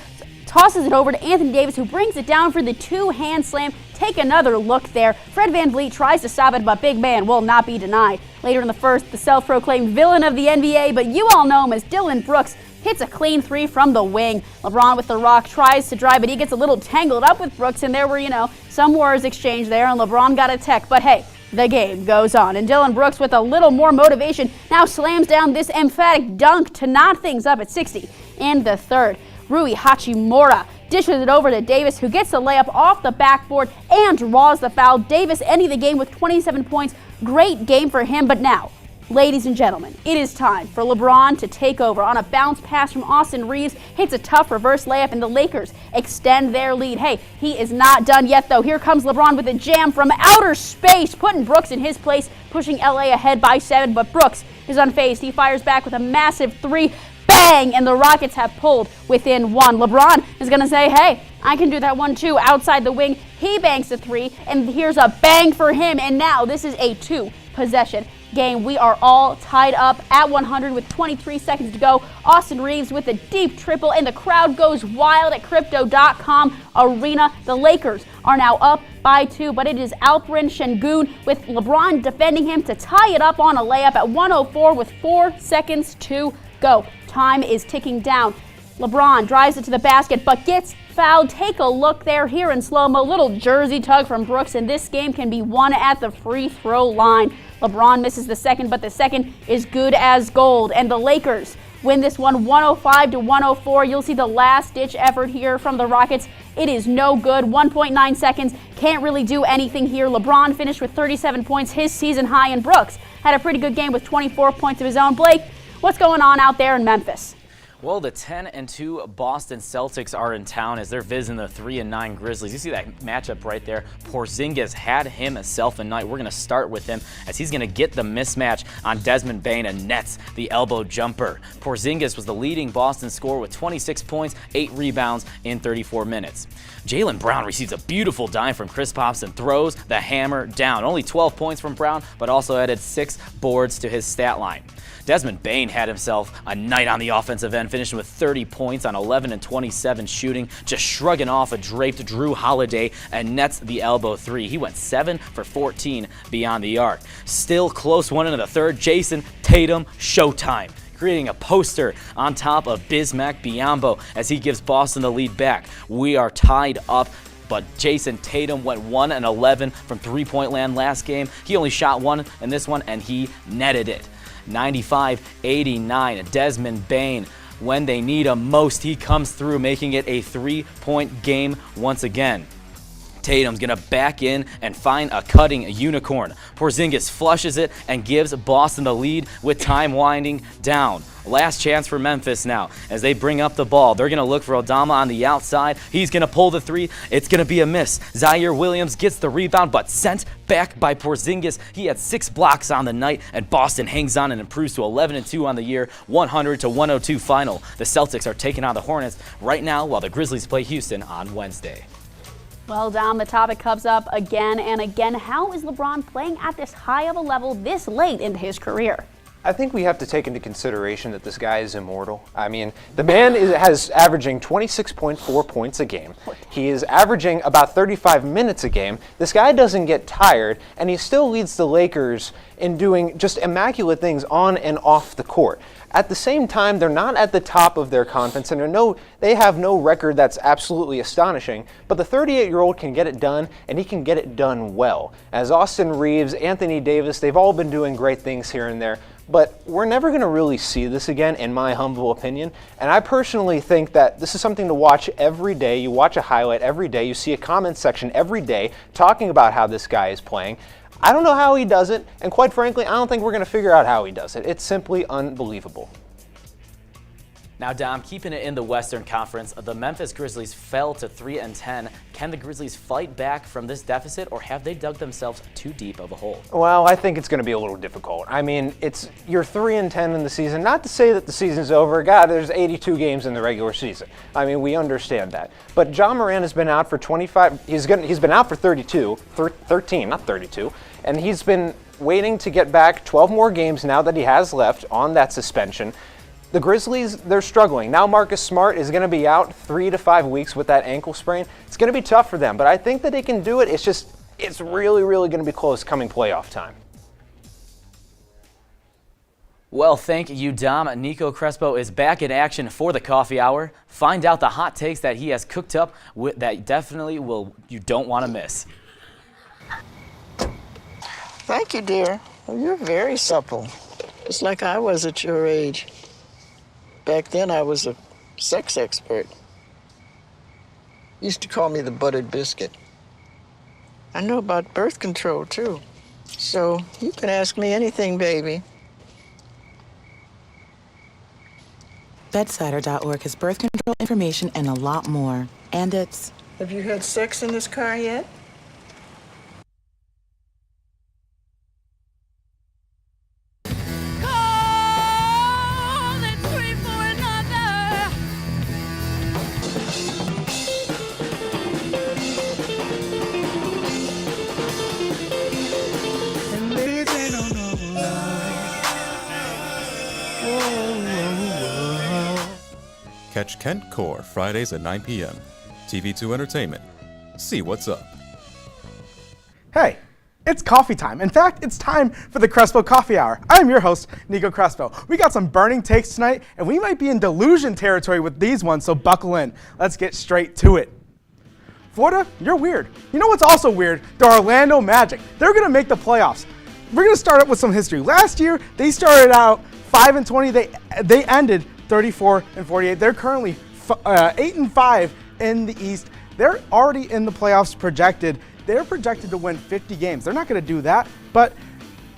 tosses it over to Anthony Davis, who brings it down for the two-hand slam. Take another look there. Fred VanVleet tries to stop it, but big man will not be denied. Later in the first, the self-proclaimed villain of the NBA, but you all know him as Dillon Brooks, hits a clean 3 from the wing. LeBron with the rock tries to drive, but he gets a little tangled up with Brooks, and there were, some words exchanged there, and LeBron got a tech. But hey, the game goes on, and Dillon Brooks with a little more motivation now slams down this emphatic dunk to knot things up at 60 in the third. Rui Hachimura dishes it over to Davis, who gets the layup off the backboard and draws the foul. Davis ending the game with 27 points. Great game for him, but now, ladies and gentlemen, it is time for LeBron to take over. On a bounce pass from Austin Reeves, hits a tough reverse layup, and the Lakers extend their lead. Hey, he is not done yet, though. Here comes LeBron with a jam from outer space, putting Brooks in his place, pushing LA ahead by 7, but Brooks is unfazed. He fires back with a massive 3. Bang! And the Rockets have pulled within 1. LeBron is going to say, hey, I can do that one too. Outside the wing, he banks a 3, and here's a bang for him. And now this is a 2-possession game. We are all tied up at 100 with 23 seconds to go. Austin Reeves with a deep triple, and the crowd goes wild at Crypto.com Arena. The Lakers are now up by 2, but it is Alperen Şengün with LeBron defending him to tie it up on a layup at 104 with 4 seconds to go. Time is ticking down. LeBron drives it to the basket, but gets fouled. Take a look there here in slow-mo. Little jersey tug from Brooks, and this game can be won at the free throw line. LeBron misses the second, but the second is good as gold. And the Lakers win this one 105 to 104. You'll see the last-ditch effort here from the Rockets. It is no good. 1.9 seconds. Can't really do anything here. LeBron finished with 37 points, his season high, and Brooks had a pretty good game with 24 points of his own. Blake, what's going on out there in Memphis? Well, the 10-2 Boston Celtics are in town as they're visiting the 3-9 Grizzlies. You see that matchup right there. Porzingis had himself a night. We're going to start with him as he's going to get the mismatch on Desmond Bane and nets the elbow jumper. Porzingis was the leading Boston scorer with 26 points, 8 rebounds in 34 minutes. Jaylen Brown receives a beautiful dime from Kristaps and throws the hammer down. Only 12 points from Brown, but also added 6 boards to his stat line. Desmond Bane had himself a night on the offensive end, finishing with 30 points on 11 and 27 shooting, just shrugging off a draped Drew Holiday and nets the elbow 3. He went 7 for 14 beyond the arc. Still close one into the third. Jason Tatum, showtime, creating a poster on top of Bismack Biyombo as he gives Boston the lead back. We are tied up, but Jason Tatum went 1 and 11 from three-point land last game. He only shot 1 in this one, and he netted it. 95-89. Desmond Bane, when they need him most, he comes through, making it a 3-point game once again. Tatum's gonna back in and find a cutting unicorn. Porzingis flushes it and gives Boston the lead with time winding down. Last chance for Memphis now as they bring up the ball. They're going to look for Odama on the outside. He's going to pull the three. It's going to be a miss. Zaire Williams gets the rebound, but sent back by Porzingis. He had 6 blocks on the night, and Boston hangs on and improves to 11-2 on the year, 100-102 final. The Celtics are taking on the Hornets right now while the Grizzlies play Houston on Wednesday. Well, Dom, the topic comes up again and again. How is LeBron playing at this high of a level this late into his career? I think we have to take into consideration that this guy is immortal. I mean, the man has averaging 26.4 points a game. He is averaging about 35 minutes a game. This guy doesn't get tired, and he still leads the Lakers in doing just immaculate things on and off the court. At the same time, they're not at the top of their conference, and they have no record that's absolutely astonishing, but the 38-year-old can get it done, and he can get it done well. As Austin Reeves, Anthony Davis, they've all been doing great things here and there, but we're never going to really see this again, in my humble opinion, and I personally think that this is something to watch every day. You watch a highlight every day, you see a comment section every day talking about how this guy is playing. I don't know how he does it, and quite frankly, I don't think we're going to figure out how he does it. It's simply unbelievable. Now, Dom, keeping it in the Western Conference, the Memphis Grizzlies fell to 3-10. Can the Grizzlies fight back from this deficit, or have they dug themselves too deep of a hole? Well, I think it's going to be a little difficult. I mean, you're 3-10 in the season. Not to say that the season's over. God, there's 82 games in the regular season. I mean, we understand that. But John Moran has been out for 25. He's been out for 13, not 32, and he's been waiting to get back 12 more games now that he has left on that suspension. The Grizzlies, they're struggling. Now Marcus Smart is going to be out 3 to 5 weeks with that ankle sprain. It's going to be tough for them, but I think that they can do it. It's really, really going to be close coming playoff time. Well, thank you, Dom. Nico Crespo is back in action for the coffee hour. Find out the hot takes that he has cooked up that definitely you don't want to miss. Thank you, dear. Well, you're very supple. Just like I was at your age. Back then, I was a sex expert. Used to call me the buttered biscuit. I know about birth control, too. So you can ask me anything, baby. Bedsider.org has birth control information and a lot more. And it's... Have you had sex in this car yet? Catch Kent Core Fridays at 9 p.m. TV2 Entertainment. See what's up. Hey, it's coffee time. In fact, it's time for the Crespo Coffee Hour. I'm your host, Nico Crespo. We got some burning takes tonight, and we might be in delusion territory with these ones, so buckle in. Let's get straight to it. Florida, you're weird. You know what's also weird? The Orlando Magic. They're going to make the playoffs. We're going to start up with some history. Last year, they started out 5-20. They ended 34-48. They're currently 8-5 in the East. They're already in the playoffs projected. They're projected to win 50 games. They're not going to do that, but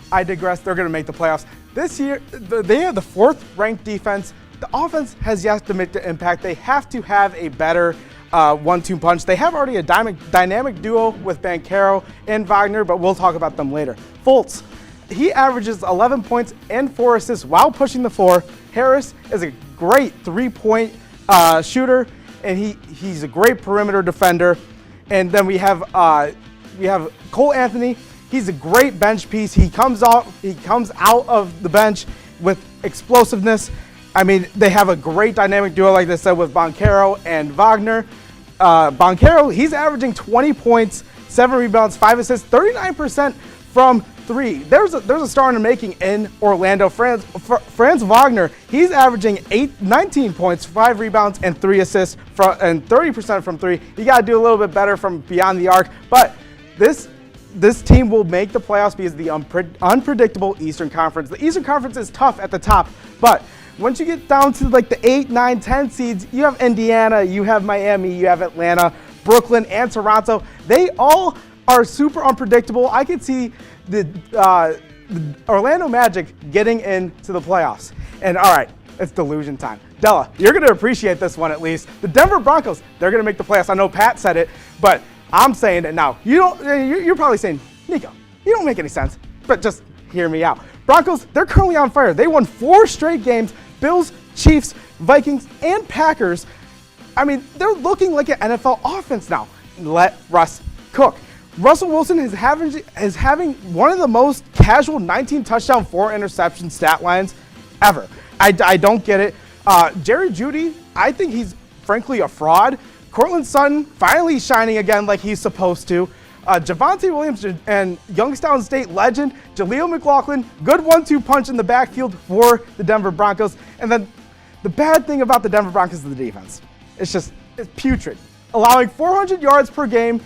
I digress. They're going to make the playoffs. This year, they have the 4th-ranked defense. The offense has yet to make the impact. They have to have a better 1-2 punch. They have already a dynamic duo with Banchero and Wagner, but we'll talk about them later. Fultz, he averages 11 points and 4 assists while pushing the floor. Harris is a great 3-point shooter, and he's a great perimeter defender. And then we have Cole Anthony. He's a great bench piece. He comes out of the bench with explosiveness. I mean, they have a great dynamic duo, like they said, with Banchero and Wagner. Banchero, he's averaging 20 points, 7 rebounds, 5 assists, 39% from 3. There's a star in the making in Orlando. Franz Wagner, he's averaging 19 points, 5 rebounds, and 3 assists, and 30% from 3. You got to do a little bit better from beyond the arc, but this team will make the playoffs because of the unpredictable Eastern Conference. The Eastern Conference is tough at the top, but once you get down to like the 8, 9, 10 seeds, you have Indiana, you have Miami, you have Atlanta, Brooklyn, and Toronto. They all are super unpredictable. I could see the Orlando Magic getting into the playoffs. And all right, it's delusion time. Della, you're going to appreciate this one at least. The Denver Broncos, they're going to make the playoffs. I know Pat said it, but I'm saying it now. You're probably saying, Nico, you don't make any sense, but just hear me out. Broncos, they're currently on fire. They won 4 straight games. Bills, Chiefs, Vikings, and Packers. I mean, they're looking like an NFL offense now. Let Russ cook. Russell Wilson is having one of the most casual 19 touchdown, 4 interception stat lines ever. I don't get it. Jerry Jeudy, I think he's frankly a fraud. Cortland Sutton finally shining again like he's supposed to. Javonte Williams and Youngstown State legend Jaleel McLaughlin, good 1-2 punch in the backfield for the Denver Broncos. And then the bad thing about the Denver Broncos is the defense. It's putrid. Allowing 400 yards per game.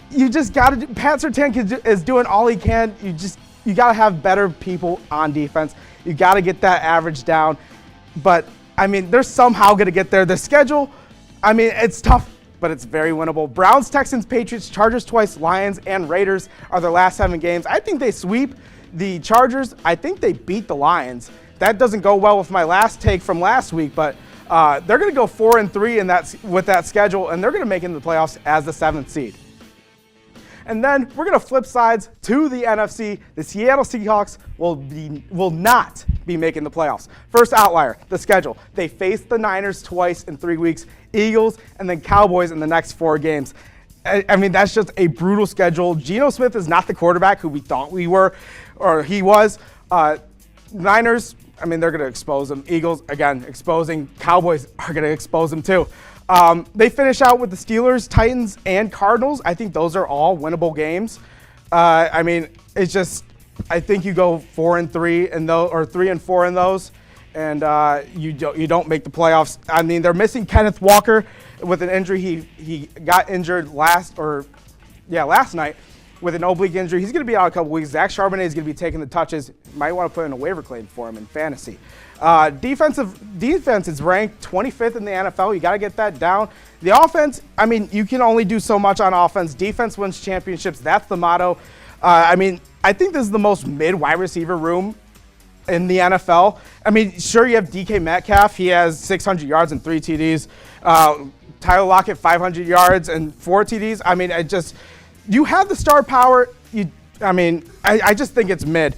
You just got to, Pat Surtain is doing all he can. You got to have better people on defense. You got to get that average down. But, I mean, they're somehow going to get there. The schedule, I mean, it's tough, but it's very winnable. Browns, Texans, Patriots, Chargers twice, Lions, and Raiders are their last 7 games. I think they sweep the Chargers. I think they beat the Lions. That doesn't go well with my last take from last week, but they're going to go 4-3 with that schedule, and they're going to make it into the playoffs as the 7th seed. And then we're going to flip sides to the NFC. The Seattle Seahawks will not be making the playoffs. First outlier, the schedule. They face the Niners twice in 3 weeks, Eagles, and then Cowboys in the next 4 games. I mean, that's just a brutal schedule. Geno Smith is not the quarterback who we thought he was. Niners, I mean, they're going to expose them. Eagles, again, exposing. Cowboys are going to expose them too. They finish out with the Steelers, Titans, and Cardinals. I think those are all winnable games. I mean, it's just, I think you go 4-3 in those, or 3-4 in those, and you don't make the playoffs. I mean, they're missing Kenneth Walker with an injury. He got injured last night with an oblique injury. He's going to be out a couple weeks. Zach Charbonnet is going to be taking the touches. Might want to put in a waiver claim for him in fantasy. Defense is ranked 25th in the NFL. You got to get that down. The offense, I mean, you can only do so much on offense. Defense wins championships. That's the motto. I mean, I think this is the most mid-wide receiver room in the NFL. I mean, sure, you have DK Metcalf. He has 600 yards and 3 TDs. Tyler Lockett, 500 yards and 4 TDs. I mean, you have the star power. I just think it's mid.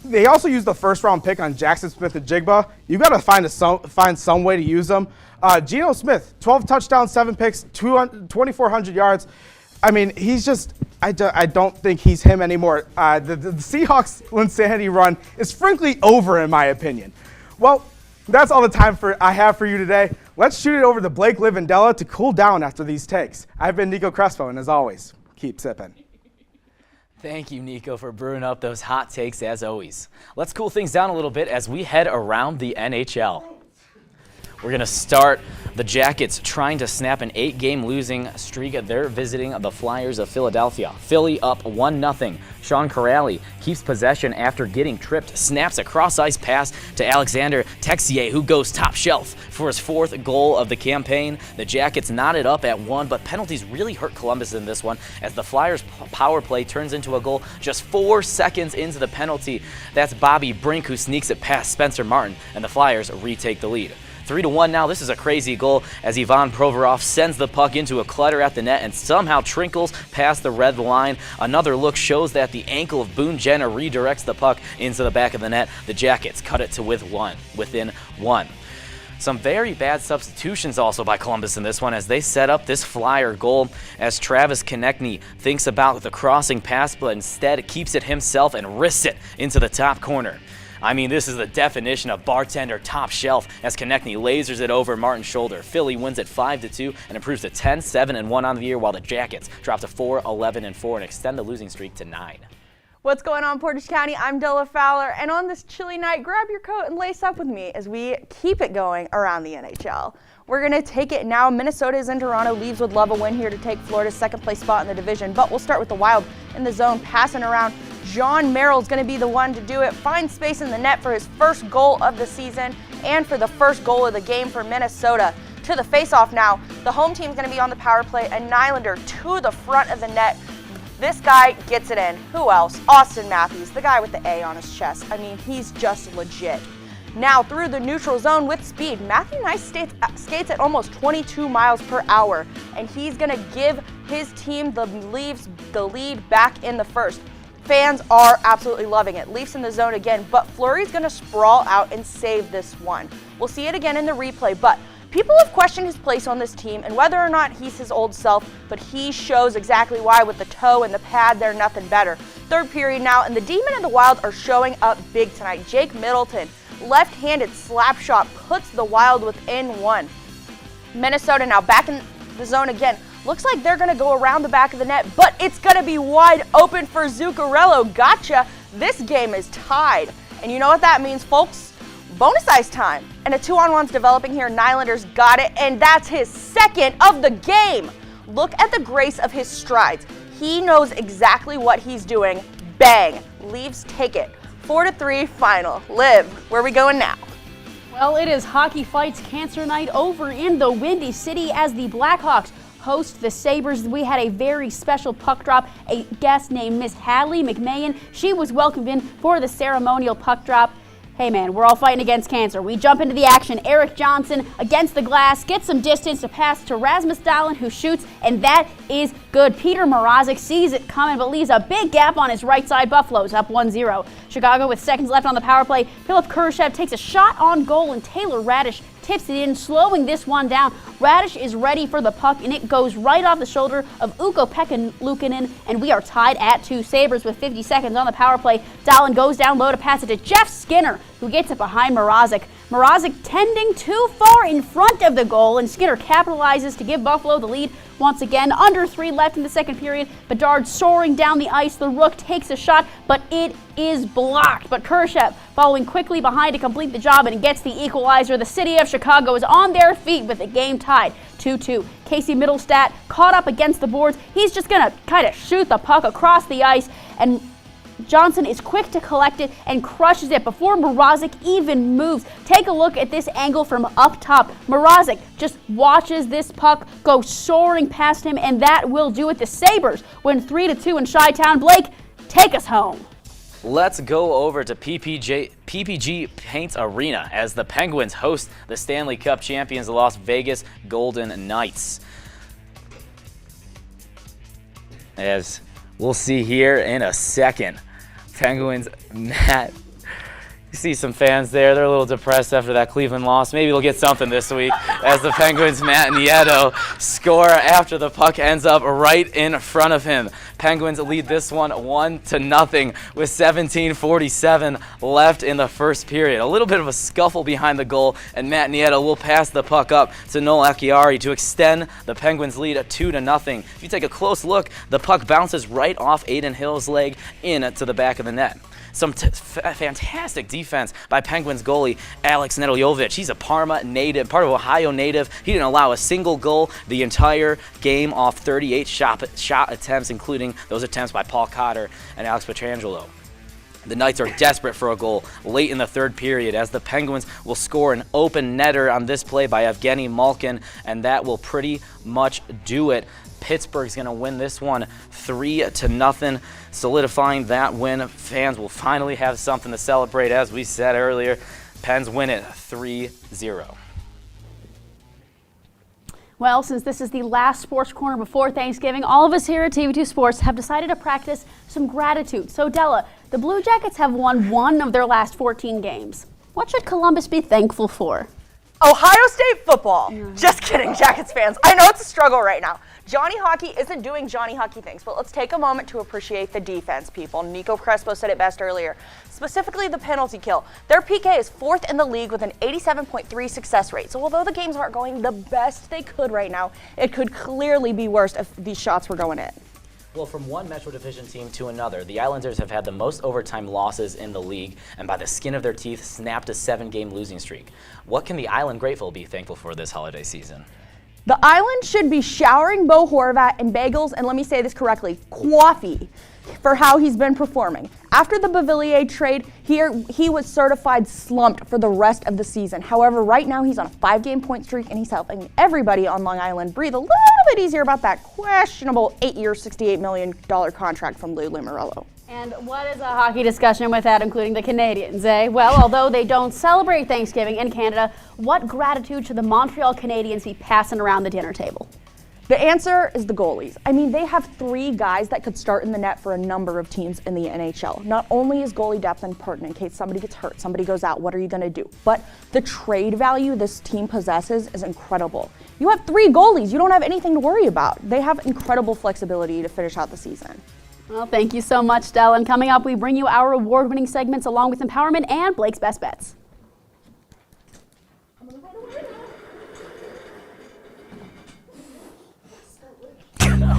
They also used the first-round pick on Jackson Smith-Njigba. You got to find some way to use them. Geno Smith, 12 touchdowns, 7 picks, 2,400 yards. I mean, he's just I don't think he's him anymore. The Seahawks insanity run is frankly over, in my opinion. Well, that's all the time I have for you today. Let's shoot it over to Blake, Liv, and Della to cool down after these takes. I've been Nico Crespo, and as always, keep sipping. Thank you, Nico, for brewing up those hot takes as always. Let's cool things down a little bit as we head around the NHL. We're going to start the Jackets trying to snap an 8-game losing streak. They're visiting the Flyers of Philadelphia. Philly up 1-0. Sean Corrali keeps possession after getting tripped, snaps a cross-ice pass to Alexander Texier, who goes top shelf for his 4th goal of the campaign. The Jackets knotted up at 1, but penalties really hurt Columbus in this one as the Flyers' power play turns into a goal just 4 seconds into the penalty. That's Bobby Brink who sneaks it past Spencer Martin, and the Flyers retake the lead. 3-1 now. This is a crazy goal as Ivan Provorov sends the puck into a clutter at the net and somehow trinkles past the red line. Another look shows that the ankle of Boone Jenner redirects the puck into the back of the net. The Jackets cut it to within 1. Some very bad substitutions also by Columbus in this one as they set up this Flyer goal as Travis Konechny thinks about the crossing pass but instead keeps it himself and wrists it into the top corner. I mean, this is the definition of bartender top shelf as Konechny lasers it over Martin's shoulder. Philly wins it 5-2 and improves to 10-7-1 on the year, while the Jackets drop to 4-11-4 and extend the losing streak to 9. What's going on, Portage County? I'm Della Fowler, and on this chilly night, grab your coat and lace up with me as we keep it going around the NHL. We're going to take it now. Minnesota is in Toronto. Leaves would love a win here to take Florida's 2nd place spot in the division, but we'll start with the Wild in the zone, passing around. John Merrill's going to be the one to do it. Find space in the net for his 1st goal of the season and for the 1st goal of the game for Minnesota. to the face-off now. The home team's going to be on the power play. A Nylander to the front of the net. This guy gets it in. Who else? Austin Matthews, the guy with the A on his chest. I mean, he's just legit. Now through the neutral zone with speed, Matthew Nice skates at almost 22 miles per hour, and he's going to give his team the lead back in the first. Fans are absolutely loving it. Leafs in the zone again, but Fleury's going to sprawl out and save this one. We'll see it again in the replay, but people have questioned his place on this team and whether or not he's his old self, but he shows exactly why with the toe and the pad. They're nothing better. Third period now, and the Demon and the Wild are showing up big tonight. Jake Middleton, left-handed slap shot, puts the Wild within one. Minnesota now back in the zone again. Looks like they're going to go around the back of the net, but it's going to be wide open for Zuccarello. Gotcha. This game is tied. And you know what that means, folks? Bonus ice time. And a 2-on-1's developing here. Nylander's got it, and that's his second of the game. Look at the grace of his strides. He knows exactly what he's doing. Bang. Leaves take it. 4-3 final. Liv, where are we going now? Well, it is Hockey Fights Cancer Night over in the Windy City as the Blackhawks host the Sabres. We had a very special puck drop, a guest named Miss Hadley McMahon. She was welcomed in for the ceremonial puck drop. Hey man, we're all fighting against cancer. We jump into the action. Eric Johnson against the glass, gets some distance to pass to Rasmus Dahlin, who shoots, and that is good. Peter Mrazek sees it coming, but leaves a big gap on his right side. Buffalo's up 1-0. Chicago with seconds left on the power play. Philip Kurashev takes a shot on goal, and Taylor Radish tips it in, slowing this one down. Radish is ready for the puck, and it goes right off the shoulder of Ukko-Pekka Luukkonen, and we are tied at 2. Sabres with 50 seconds on the power play. Dahlin goes down low to pass it to Jeff Skinner, who gets it behind Mrazek. Mrazek tending too far in front of the goal, and Skinner capitalizes to give Buffalo the lead once again. Under 3 left in the second period. Bedard soaring down the ice. The Rook takes a shot, but it is blocked. But Kurashev following quickly behind to complete the job, and it gets the equalizer. The city of Chicago is on their feet with the game tied 2-2. Casey Middlestat caught up against the boards. He's just going to kind of shoot the puck across the ice, and Johnson is quick to collect it and crushes it before Mrazek even moves. Take a look at this angle from up top. Mrazek just watches this puck go soaring past him, and that will do it. The Sabres win 3-2 in Chi-Town. Blake, take us home. Let's go over to PPG Paints Arena as the Penguins host the Stanley Cup champions, the Las Vegas Golden Knights. As we'll see here in a second. Penguins, Matt, you see some fans there. They're a little depressed after that Cleveland loss. Maybe they'll get something this week as the Penguins, Matt Nieto, score after the puck ends up right in front of him. Penguins lead this one 1-0 with 17:47 left in the first period. A little bit of a scuffle behind the goal, and Matt Nieto will pass the puck up to Noel Acciari to extend the Penguins' lead at 2-0. If you take a close look, the puck bounces right off Aiden Hill's leg into the back of the net. Some fantastic defense by Penguins goalie Alex Nedeljkovic. He's a Parma native, part of Ohio native. He didn't allow a single goal the entire game off 38 shot attempts, including those attempts by Paul Cotter and Alex Pietrangelo. The Knights are desperate for a goal late in the third period as the Penguins will score an open netter on this play by Evgeny Malkin, and that will pretty much do it. Pittsburgh's going to win this one 3-0, solidifying that win. Fans will finally have something to celebrate, as we said earlier. Pens win it 3-0. Well, since this is the last Sports Corner before Thanksgiving, all of us here at TV2 Sports have decided to practice some gratitude. So, Della, the Blue Jackets have won 1 of their last 14 games. What should Columbus be thankful for? Ohio State football. Just kidding, Jackets fans. I know it's a struggle right now. Johnny Hockey isn't doing Johnny Hockey things, but let's take a moment to appreciate the defense, people. Nico Crespo said it best earlier. Specifically, the penalty kill. Their PK is 4th in the league with an 87.3 success rate. So although the games aren't going the best they could right now, it could clearly be worse if these shots were going in. Well, from one Metro Division team to another, the Islanders have had the most overtime losses in the league, and by the skin of their teeth, snapped a 7-game losing streak. What can the Island Grateful be thankful for this holiday season? The Island should be showering Bo Horvat and bagels, and let me say this correctly, coffee. for how he's been performing. After the Bavillier trade, he was certified slumped for the rest of the season. However, right now he's on a 5-game point streak and he's helping everybody on Long Island breathe a little bit easier about that questionable 8-year, $68 million contract from Lou Lamoriello. And what is a hockey discussion without including the Canadiens, eh? Well, although they don't celebrate Thanksgiving in Canada, what gratitude should the Montreal Canadiens be passing around the dinner table? The answer is the goalies. I mean, they have 3 guys that could start in the net for a number of teams in the NHL. Not only is goalie depth important in case somebody gets hurt, somebody goes out, what are you going to do? But the trade value this team possesses is incredible. You have 3 goalies. You don't have anything to worry about. They have incredible flexibility to finish out the season. Well, thank you so much, Del. And coming up, we bring you our award-winning segments along with empowerment and Blake's Best Bets.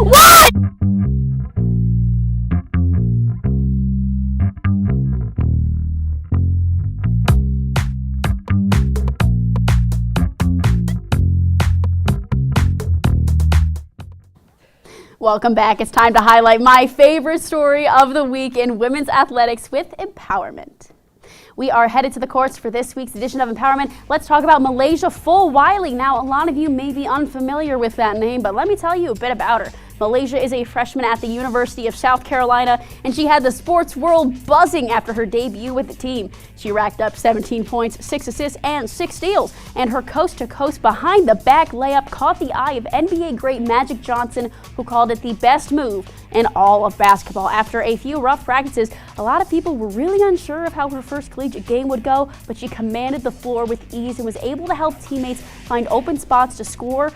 What? Welcome back. It's time to highlight my favorite story of the week in women's athletics with empowerment. We are headed to the courts for this week's edition of Empowerment. Let's talk about Malaysia Fulwiley. Now, a lot of you may be unfamiliar with that name, but let me tell you a bit about her. Malaysia is a freshman at the University of South Carolina, and she had the sports world buzzing after her debut with the team. She racked up 17 points, 6 assists, and 6 steals, and her coast-to-coast behind-the-back layup caught the eye of NBA great Magic Johnson, who called it the best move in all of basketball. After a few rough practices, a lot of people were really unsure of how her first collegiate game would go, but she commanded the floor with ease and was able to help teammates find open spots to score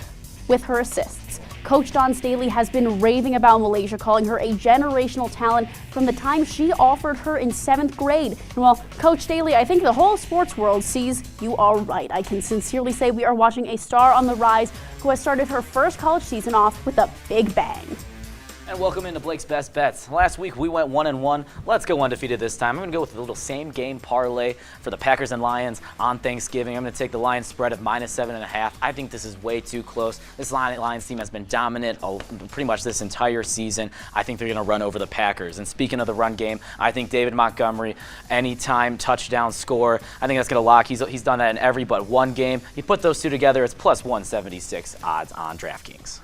with her assists. Coach Don Staley has been raving about Malaysia, calling her a generational talent from the time she offered her in 7th grade. And well, Coach Staley, I think the whole sports world sees you are right. I can sincerely say we are watching a star on the rise who has started her first college season off with a big bang. And welcome into Blake's Best Bets. Last week we went 1-1. Let's go undefeated this time. I'm going to go with a little same game parlay for the Packers and Lions on Thanksgiving. I'm going to take the Lions spread of -7.5. I think this is way too close. This Lions team has been dominant pretty much this entire season. I think they're going to run over the Packers. And speaking of the run game, I think David Montgomery, anytime touchdown score, I think that's going to lock. He's done that in every but one game. You put those two together, it's plus 176 odds on DraftKings.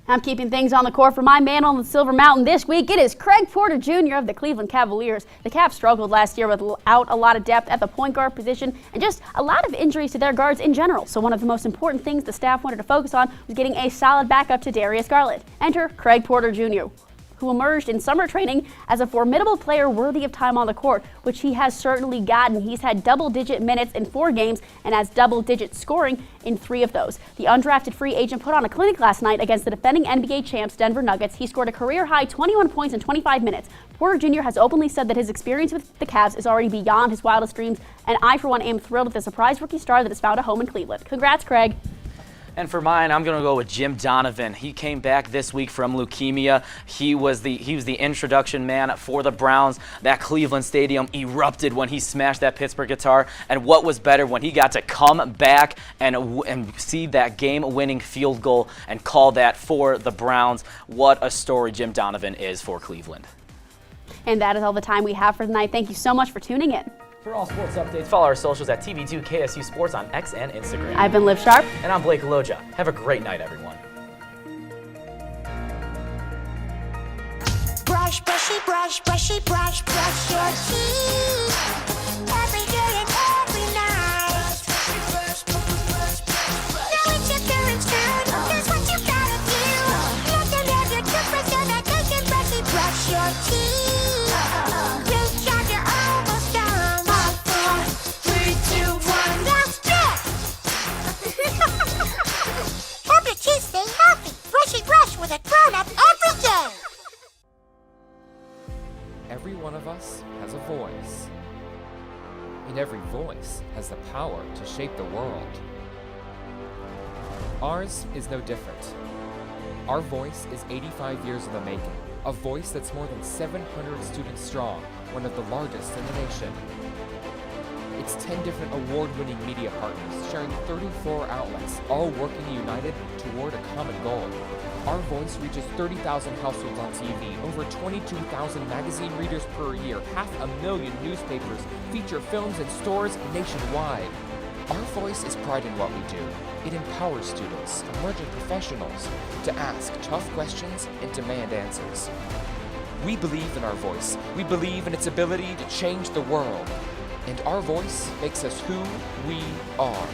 I'm keeping things on the court for my man on the Silver Mountain this week. It is Craig Porter Jr. of the Cleveland Cavaliers. The Cavs struggled last year without a lot of depth at the point guard position and just a lot of injuries to their guards in general. So one of the most important things the staff wanted to focus on was getting a solid backup to Darius Garland. Enter Craig Porter Jr., who emerged in summer training as a formidable player worthy of time on the court, which he has certainly gotten. He's had double-digit minutes in 4 games and has double-digit scoring in 3 of those. The undrafted free agent put on a clinic last night against the defending NBA champs Denver Nuggets. He scored a career-high 21 points in 25 minutes. Porter Jr. has openly said that his experience with the Cavs is already beyond his wildest dreams, and I, for one, am thrilled with the surprise rookie star that has found a home in Cleveland. Congrats, Craig. And for mine, I'm going to go with Jim Donovan. He came back this week from leukemia. He was the introduction man for the Browns. That Cleveland Stadium erupted when he smashed that Pittsburgh guitar. And what was better when he got to come back and see that game-winning field goal and call that for the Browns. What a story Jim Donovan is for Cleveland. And that is all the time we have for tonight. Thank you so much for tuning in. For all sports updates, follow our socials at TV2 KSU Sports on X and Instagram. I've been Liv Sharp. And I'm Blake Aloja. Have a great night, everyone. Brush, brushy, brush, brushy, brush, brush your teeth. Every day and every night. Now it's your parents' turn. Here's what you gotta do. Let them have your toothbrush so that they can brushy brush your teeth. Great job, you're almost done. 5, 4, 3, 2, 1, that's it. Help your teeth stay healthy. Brushy brush with a grown-up every day. Every one of us has a voice, and every voice has the power to shape the world. Ours is no different. Our voice is 85 years in the making, a voice that's more than 700 students strong, one of the largest in the nation. It's 10 different award-winning media partners sharing 34 outlets, all working united toward a common goal. Our voice reaches 30,000 households on TV, over 22,000 magazine readers per year, 500,000 newspapers, feature films in stores nationwide. Our voice is pride in what we do. It empowers students, emerging professionals, to ask tough questions and demand answers. We believe in our voice. We believe in its ability to change the world. And our voice makes us who we are.